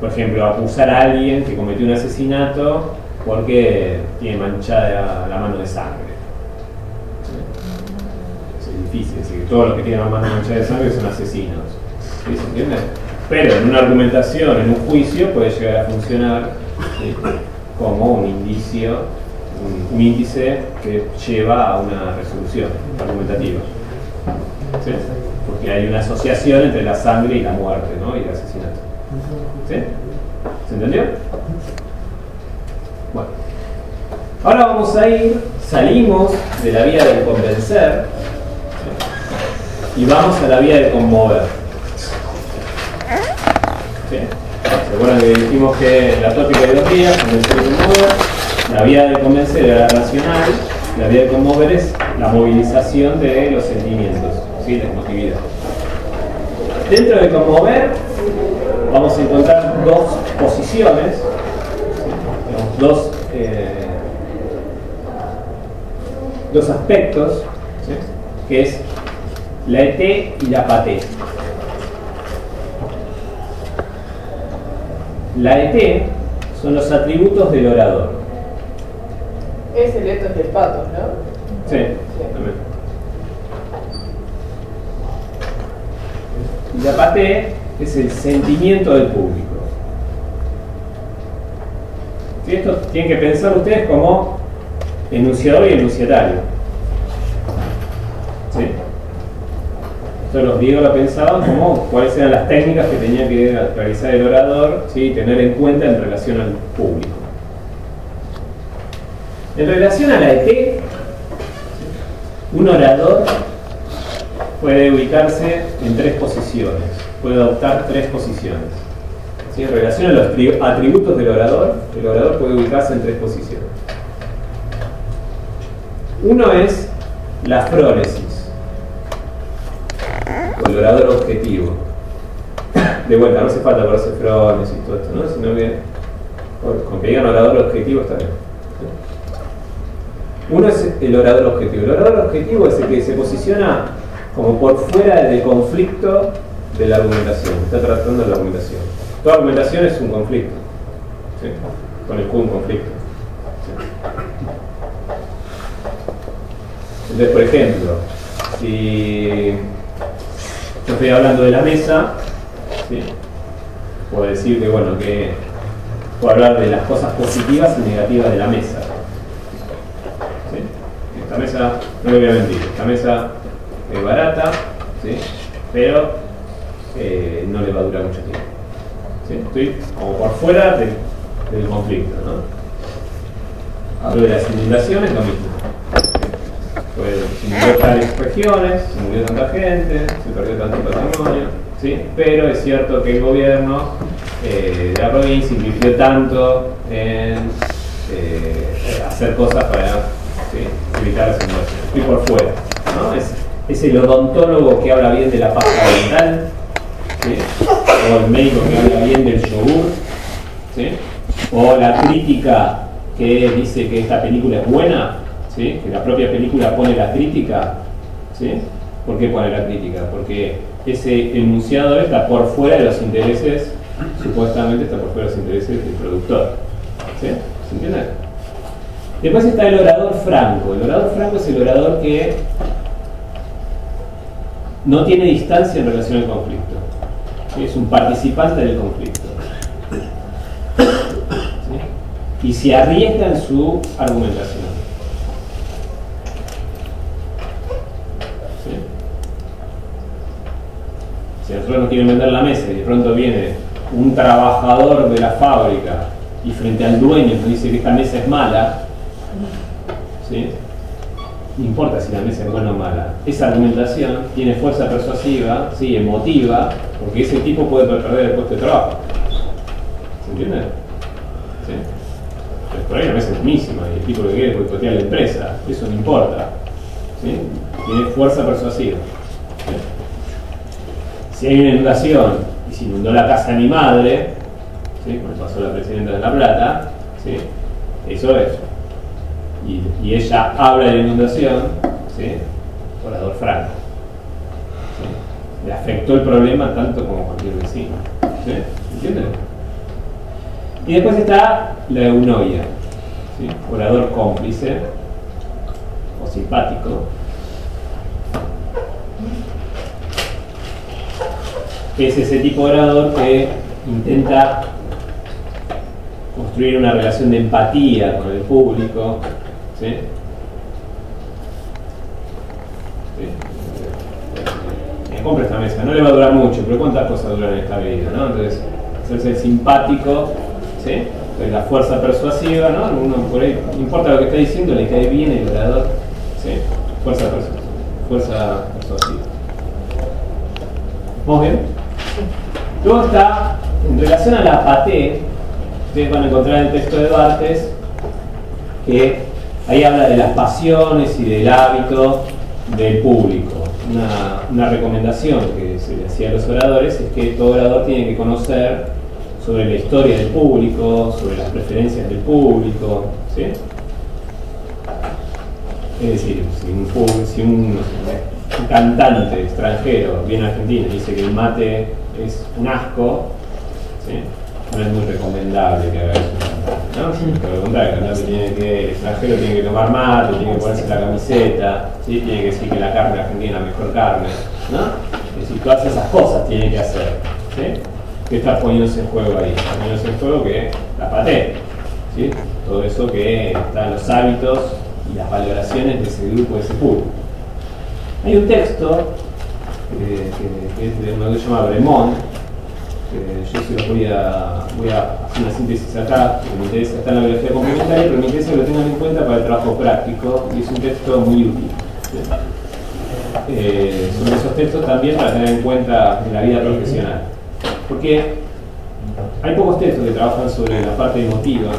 Por ejemplo, acusar a alguien que cometió un asesinato porque tiene manchada la mano de sangre. Es difícil decir que todos los que tienen la mano manchada de sangre son asesinos, ¿sí? ¿Se entiende? Pero en una argumentación, en un juicio, puede llegar a funcionar, ¿sí? Como un indicio un índice que lleva a una resolución argumentativa. ¿Sí? Porque hay una asociación entre la sangre y la muerte, ¿no? Y el asesinato. ¿Sí? ¿Se entendió? Bueno. Ahora vamos a ir, salimos de la vía del convencer, ¿sí? Y vamos a la vía del conmover. ¿Sí? ¿Se acuerdan que dijimos que la tópica hay dos vías, convencer y conmover? La vía de convencer era racional, la vía de conmover es la movilización de los sentimientos, ¿sí? La emotividad. Dentro de conmover vamos a encontrar dos posiciones, digamos, dos aspectos, ¿sí? Que es la ET y la paté. La ET son los atributos del orador. Es el etos del pato, ¿no? Sí, también. Y la paté es el sentimiento del público. ¿Sí? Esto tienen que pensar ustedes como enunciador y enunciatario. ¿Sí? Esto los griegos lo pensaban como cuáles eran las técnicas que tenía que realizar el orador, ¿sí? Y tener en cuenta en relación al público. En relación a la ET, un orador puede ubicarse en tres posiciones, puede adoptar tres posiciones. ¿Sí? En relación a los atributos del orador, el orador puede ubicarse en tres posiciones. Uno es la frónesis, o el orador objetivo. De vuelta, no hace falta conocer frónesis y todo esto, ¿no? Sino que con que digan orador objetivo está bien. Uno es el orador objetivo. El orador objetivo es el que se posiciona como por fuera del conflicto de la argumentación. Está tratando de la argumentación. Toda argumentación es un conflicto. ¿Sí? Con el Q un conflicto. ¿Sí? Entonces, por ejemplo, si yo estoy hablando de la mesa, ¿sí? Puedo decir que, bueno, que puedo hablar de las cosas positivas y negativas de la mesa. Esta mesa, no le voy a mentir, esta mesa es barata, ¿sí? Pero no le va a durar mucho tiempo. ¿Sí? Estoy como por fuera del conflicto, ¿no? Hablo de las inundaciones, lo mismo. Pues se murió tales regiones, se murió tanta gente, se perdió tanto patrimonio, ¿sí? Pero es cierto que el gobierno de la provincia invirtió tanto en hacer cosas para, ¿sí? Evitar las inundaciones. Estoy por fuera, ¿no? Es el odontólogo que habla bien de la pasta dental, ¿sí? O el médico que habla bien del yogur, ¿sí? O la crítica que dice que esta película es buena, ¿sí? Que la propia película pone la crítica, ¿sí? ¿Por qué pone la crítica? Porque ese enunciado está por fuera de los intereses, supuestamente está por fuera de los intereses del productor, ¿sí? ¿Se entiende? Después está el orador franco. El orador franco es el orador que no tiene distancia en relación al conflicto. ¿Sí? Es un participante del conflicto. ¿Sí? Y se arriesga en su argumentación. ¿Sí? Si nosotros nos quieren vender la mesa y de pronto viene un trabajador de la fábrica y frente al dueño nos dice que esta mesa es mala, ¿sí? No importa si la mesa es buena o mala. Esa argumentación tiene fuerza persuasiva, ¿sí? Emotiva, porque ese tipo puede perder el puesto de trabajo. ¿Se entiende? ¿Sí? Pues por ahí la mesa es buenísima y el tipo que quiere boicotear la empresa, eso no importa. ¿Sí? Tiene fuerza persuasiva. ¿Sí? Si hay una inundación y se inundó la casa de mi madre, ¿sí? Como pasó la presidenta de La Plata, ¿sí? Eso es. Y ella habla de la inundación, ¿sí? Orador franco, ¿sí? Le afectó el problema tanto como cualquier vecino, ¿sí? ¿Entienden? Y después está la eunoia, ¿sí? Orador cómplice o simpático, que es ese tipo de orador que intenta construir una relación de empatía con el público, ¿sí? Sí. Compra esta mesa, no le va a durar mucho, pero ¿cuántas cosas duran en esta vida? ¿No? Entonces, hacerse el simpático, ¿sí? Entonces, la fuerza persuasiva, ¿no? Uno por ahí, no importa lo que está diciendo, le cae bien el orador, ¿sí? Fuerza persuasiva. ¿Vamos bien? Luego está, en relación a la apatía, ustedes van a encontrar en el texto de Barthes que ahí habla de las pasiones y del hábito del público. Una recomendación que se le hacía a los oradores es que todo orador tiene que conocer sobre la historia del público, sobre las preferencias del público, ¿sí? Es decir, si un cantante extranjero viene a Argentina y dice que el mate es un asco, ¿sí? No es muy recomendable que haga eso, ¿no? Por lo contrario, el extranjero tiene que tomar mate, tiene que ponerse la camiseta, ¿sí? Tiene que decir que la carne argentina es la mejor carne, ¿no? Es decir, todas esas cosas tiene que hacer, ¿sí? ¿Qué está poniéndose en juego ahí? Está poniéndose en juego que la paté, ¿sí? Todo eso que está en los hábitos y las valoraciones de ese grupo, de ese público. Hay un texto que es de uno que se llama Bremont. Yo se lo voy a hacer una síntesis acá, que me interesa, está en la bibliografía complementaria, pero me interesa que lo tengan en cuenta para el trabajo práctico, y es un texto muy útil. Son esos textos también para tener en cuenta en la vida profesional. Porque hay pocos textos que trabajan sobre la parte emotiva.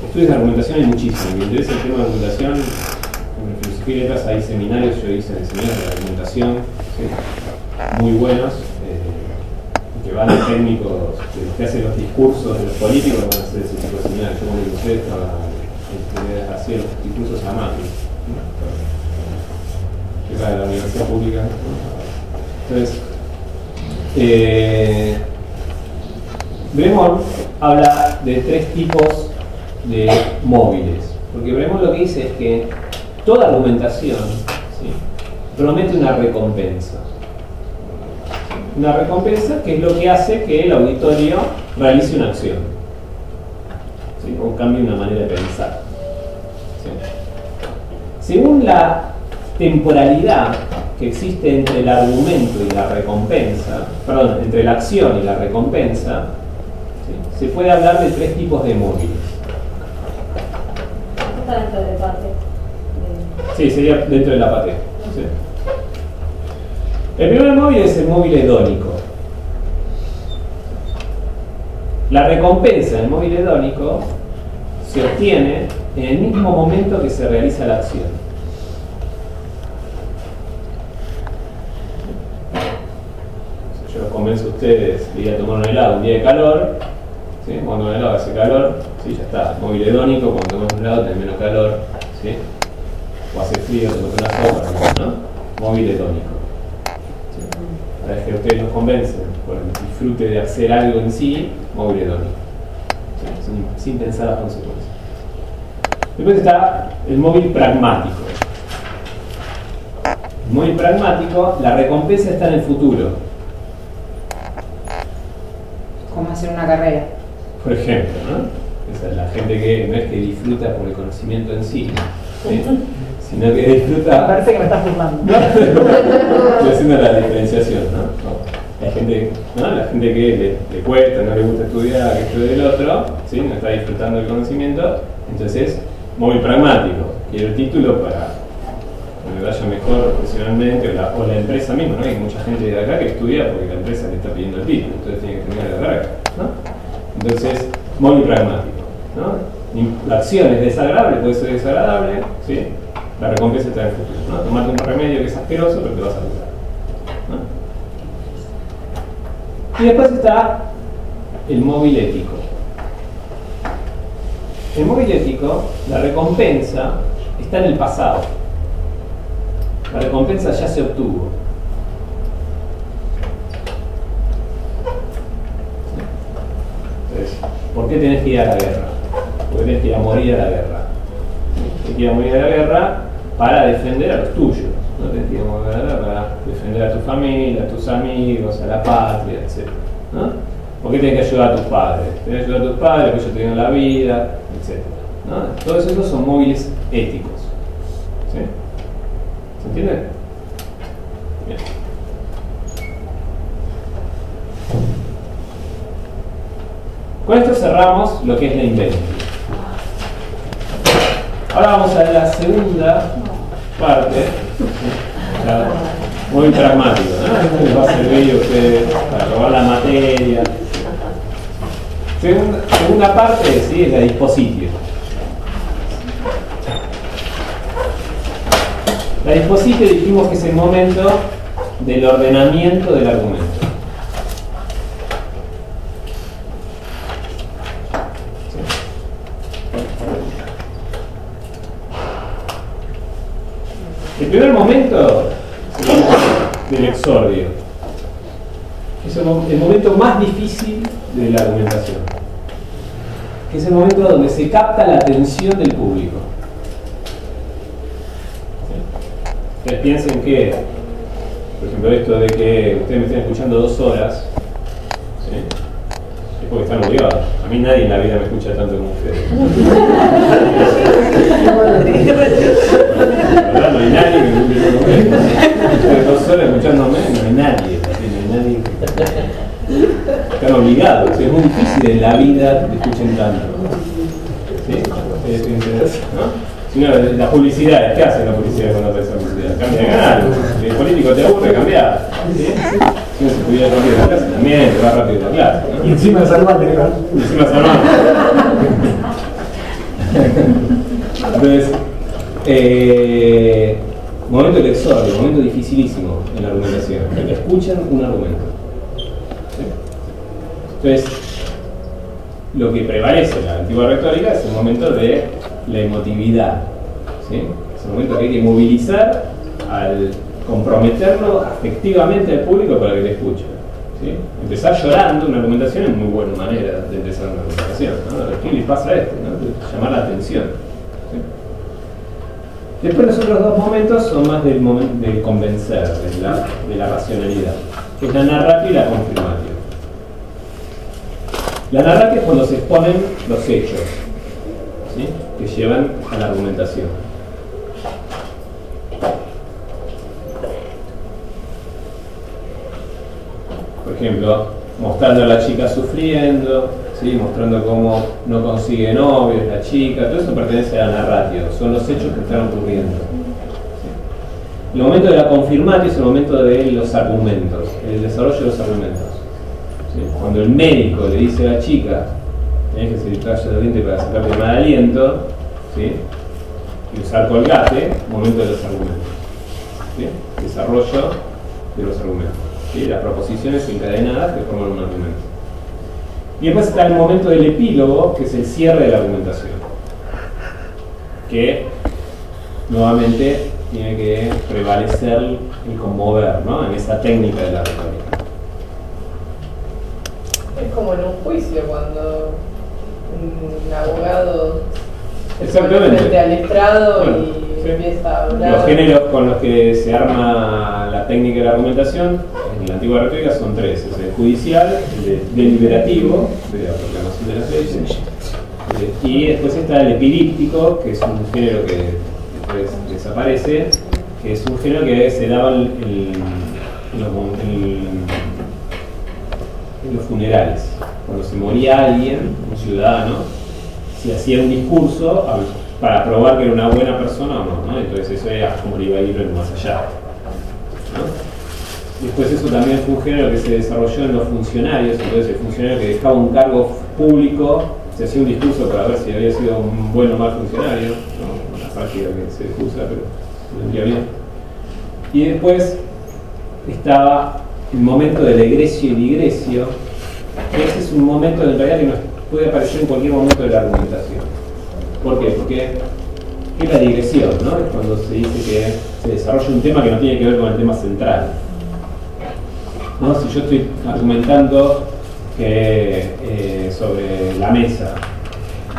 Estudios de argumentación hay muchísimos. Me interesa el tema de argumentación. En filosofía y letras hay seminarios, yo hice seminarios de argumentación, ¿sí? Muy buenos. Que van a técnicos que hacen los discursos de los políticos, van a hacer ese tipo de seminarios. Yo como que ustedes hacían los discursos a Macri, que era de la universidad pública. Entonces, Bremont habla de tres tipos de móviles, porque Bremont lo que dice es que toda argumentación, ¿sí? Promete una recompensa. Una recompensa que es lo que hace que el auditorio realice una acción, ¿sí? O cambie una manera de pensar, ¿sí? Según la temporalidad que existe entre el argumento y la recompensa, perdón, entre la acción y la recompensa, ¿sí? Se puede hablar de tres tipos de móviles. Está dentro del pate. Sí, sería dentro de la pate. ¿Sí? El primer móvil es el móvil hedónico. La recompensa del móvil hedónico se obtiene en el mismo momento que se realiza la acción. Si yo los convenzo a ustedes de ir a tomar un helado un día de calor, ¿sí? Cuando un helado hace calor, ¿sí? Ya está. Móvil hedónico, cuando tomas un helado tenés menos calor, ¿sí? O hace frío, te tomas una sopa, ¿no? Móvil hedónico. Para que ustedes nos convencen por el disfrute de hacer algo en sí, móvil hedónico, ¿sí? Sin pensar las consecuencias. Después está el móvil pragmático. El móvil pragmático, la recompensa está en el futuro. Como hacer una carrera. Por ejemplo, ¿no? Esa es la gente que no es que disfruta por el conocimiento en sí, ¿sí? Sino que disfruta. Me parece que me estás burlando. Estoy haciendo la diferenciación, ¿no? Hay gente, ¿no? La gente que le cuesta, no le gusta estudiar, que estudie el otro, ¿sí? No está disfrutando del conocimiento, entonces, móvil pragmático. Quiero el título para que me vaya mejor profesionalmente, o la empresa misma, ¿no? Hay mucha gente de acá que estudia porque la empresa le está pidiendo el título, entonces tiene que terminar la carrera, ¿no? Entonces, móvil pragmático, ¿no? La acción es desagradable, puede ser desagradable, ¿sí? La recompensa está en el futuro, ¿no? Tomate un remedio que es asqueroso, pero te vas a curar, ¿no? Y después está el móvil ético. El móvil ético, la recompensa está en el pasado. La recompensa ya se obtuvo. Entonces, ¿por qué tenés que ir a la guerra? ¿Por qué tenés que ir a morir a la guerra? Tenés que ir a morir a la guerra para defender a los tuyos. No tenés que ir a morir a la guerra para defender a tu familia, a tus amigos, a la patria, etc. ¿No? ¿Por qué tenés que ayudar a tus padres? Tenés que ayudar a tus padres porque ellos te dieron la vida, etc. ¿no? Todos esos son móviles éticos. ¿Sí? ¿Se entiende? Bien. Con esto cerramos lo que es la inventiva. Ahora vamos a la segunda parte, muy pragmático, ¿no? Esto les va a servir a ustedes para probar la materia. Segunda parte, ¿sí? Es la dispositio. La dispositio dijimos que es el momento del ordenamiento del argumento. El primer momento del exordio es el momento más difícil de la argumentación, que es el momento donde se capta la atención del público. Ustedes piensen que, por ejemplo, esto de que ustedes me estén escuchando 2 horas, ¿sí? Es porque están obligados. A mí nadie en la vida me escucha tanto como ustedes. ¿Verdad? No hay nadie que me escuche como ustedes. Ustedes 2 horas escuchándome, no hay nadie. No hay nadie. Están obligados. Es muy difícil en la vida que escuchen tanto. ¿Sí? ¿No? Si no, las publicidades, ¿qué hacen las publicidades cuando aparece la publicidad? Cambia de canal. Si el político te aburre, cambia. ¿Sí? Si no se pudiera rápido la clase, también te va rápido la clase, ¿no? Y encima es alarmante, ¿no? Y encima es alarmante. Entonces, momento del exordio, momento dificilísimo en la argumentación. Que escuchan un argumento. ¿Sí? Entonces, lo que prevalece en la antigua retórica es el momento de la emotividad. ¿Sí? Es el momento que hay que movilizar al comprometerlo afectivamente al público para que te escuche. ¿Sí? Empezar llorando una argumentación es muy buena manera de empezar una argumentación, ¿no? ¿Qué les pasa a este? ¿No? Llamar la atención. ¿Sí? Después los otros 2 momentos son más del momento de convencer, de la racionalidad, que es la narratio y la confirmatio. La narratio es cuando se exponen los hechos, ¿sí? Que llevan a la argumentación. Por ejemplo, mostrando a la chica sufriendo, ¿sí? Mostrando cómo no consigue novios la chica, todo eso pertenece a la narratio, son los hechos que están ocurriendo. ¿Sí? El momento de la confirmatio es el momento de los argumentos, el desarrollo de los argumentos. ¿Sí? Cuando el médico le dice a la chica, tenés que cepillarte los dientes para sacarte el mal aliento, ¿sí? Y usar colgate, momento de los argumentos. ¿Sí? Desarrollo de los argumentos. ¿Sí? Las proposiciones encadenadas que forman un argumento. Y después está el momento del epílogo, que es el cierre de la argumentación, que nuevamente tiene que prevalecer el conmover, ¿no? En esa técnica de la retórica. Es como en un juicio cuando un abogado se pone frente al estrado, bueno, y empieza a hablar. Los géneros con los que se arma la técnica de la argumentación en la antigua retórica son 3: es el judicial, el deliberativo, de la proclamación de las leyes, y después está el epilíptico, que es un género que después desaparece, que es un género que se daba en los funerales. Cuando se moría alguien, un ciudadano, se hacía un discurso para probar que era una buena persona o no, ¿no? Entonces eso era como iba a ir más allá, ¿no? Después eso también fue un género que se desarrolló en los funcionarios. Entonces el funcionario que dejaba un cargo público se hacía un discurso para ver si había sido un buen o mal funcionario, ¿no? Una práctica que se usa, pero no vendría bien. Y después estaba el momento del egresio y digresio, que ese es un momento en realidad que nos puede aparecer en cualquier momento de la argumentación. ¿Por qué? Porque es la digresión, ¿no? Es cuando se dice que se desarrolla un tema que no tiene que ver con el tema central, ¿no? Si yo estoy argumentando sobre la mesa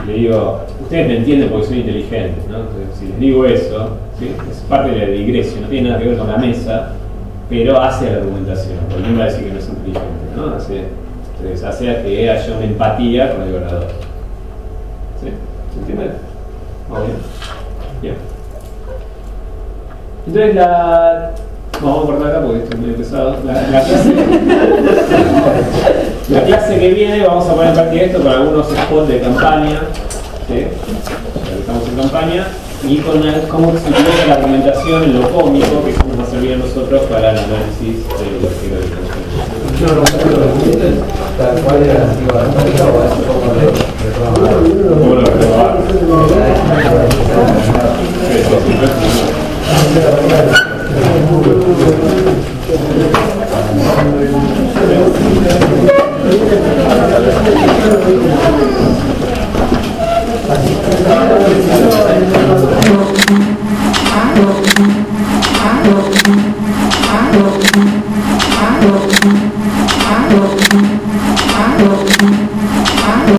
y le digo, ustedes me entienden porque soy inteligente, ¿no? Entonces, si les digo eso, ¿sí? Es parte de la digresión, no tiene nada que ver con la mesa, pero hace a la argumentación, porque no va a decir que no es inteligente, ¿no? Entonces hace a que haya una empatía con el orador. ¿Sí? ¿Se entiende? ¿Vamos bien? Bien. Entonces vamos a cortar acá porque esto es muy pesado. La clase que viene vamos a poner en práctica esto con algunos spots de campaña. ¿Sí? Estamos en campaña. Y con cómo se utiliza la argumentación en lo cómico, que nos va a servir a nosotros para el análisis de lo que tal cual era la antigua retórica o es un poco reprogramado. ¿Cómo lo reprobar? Ah.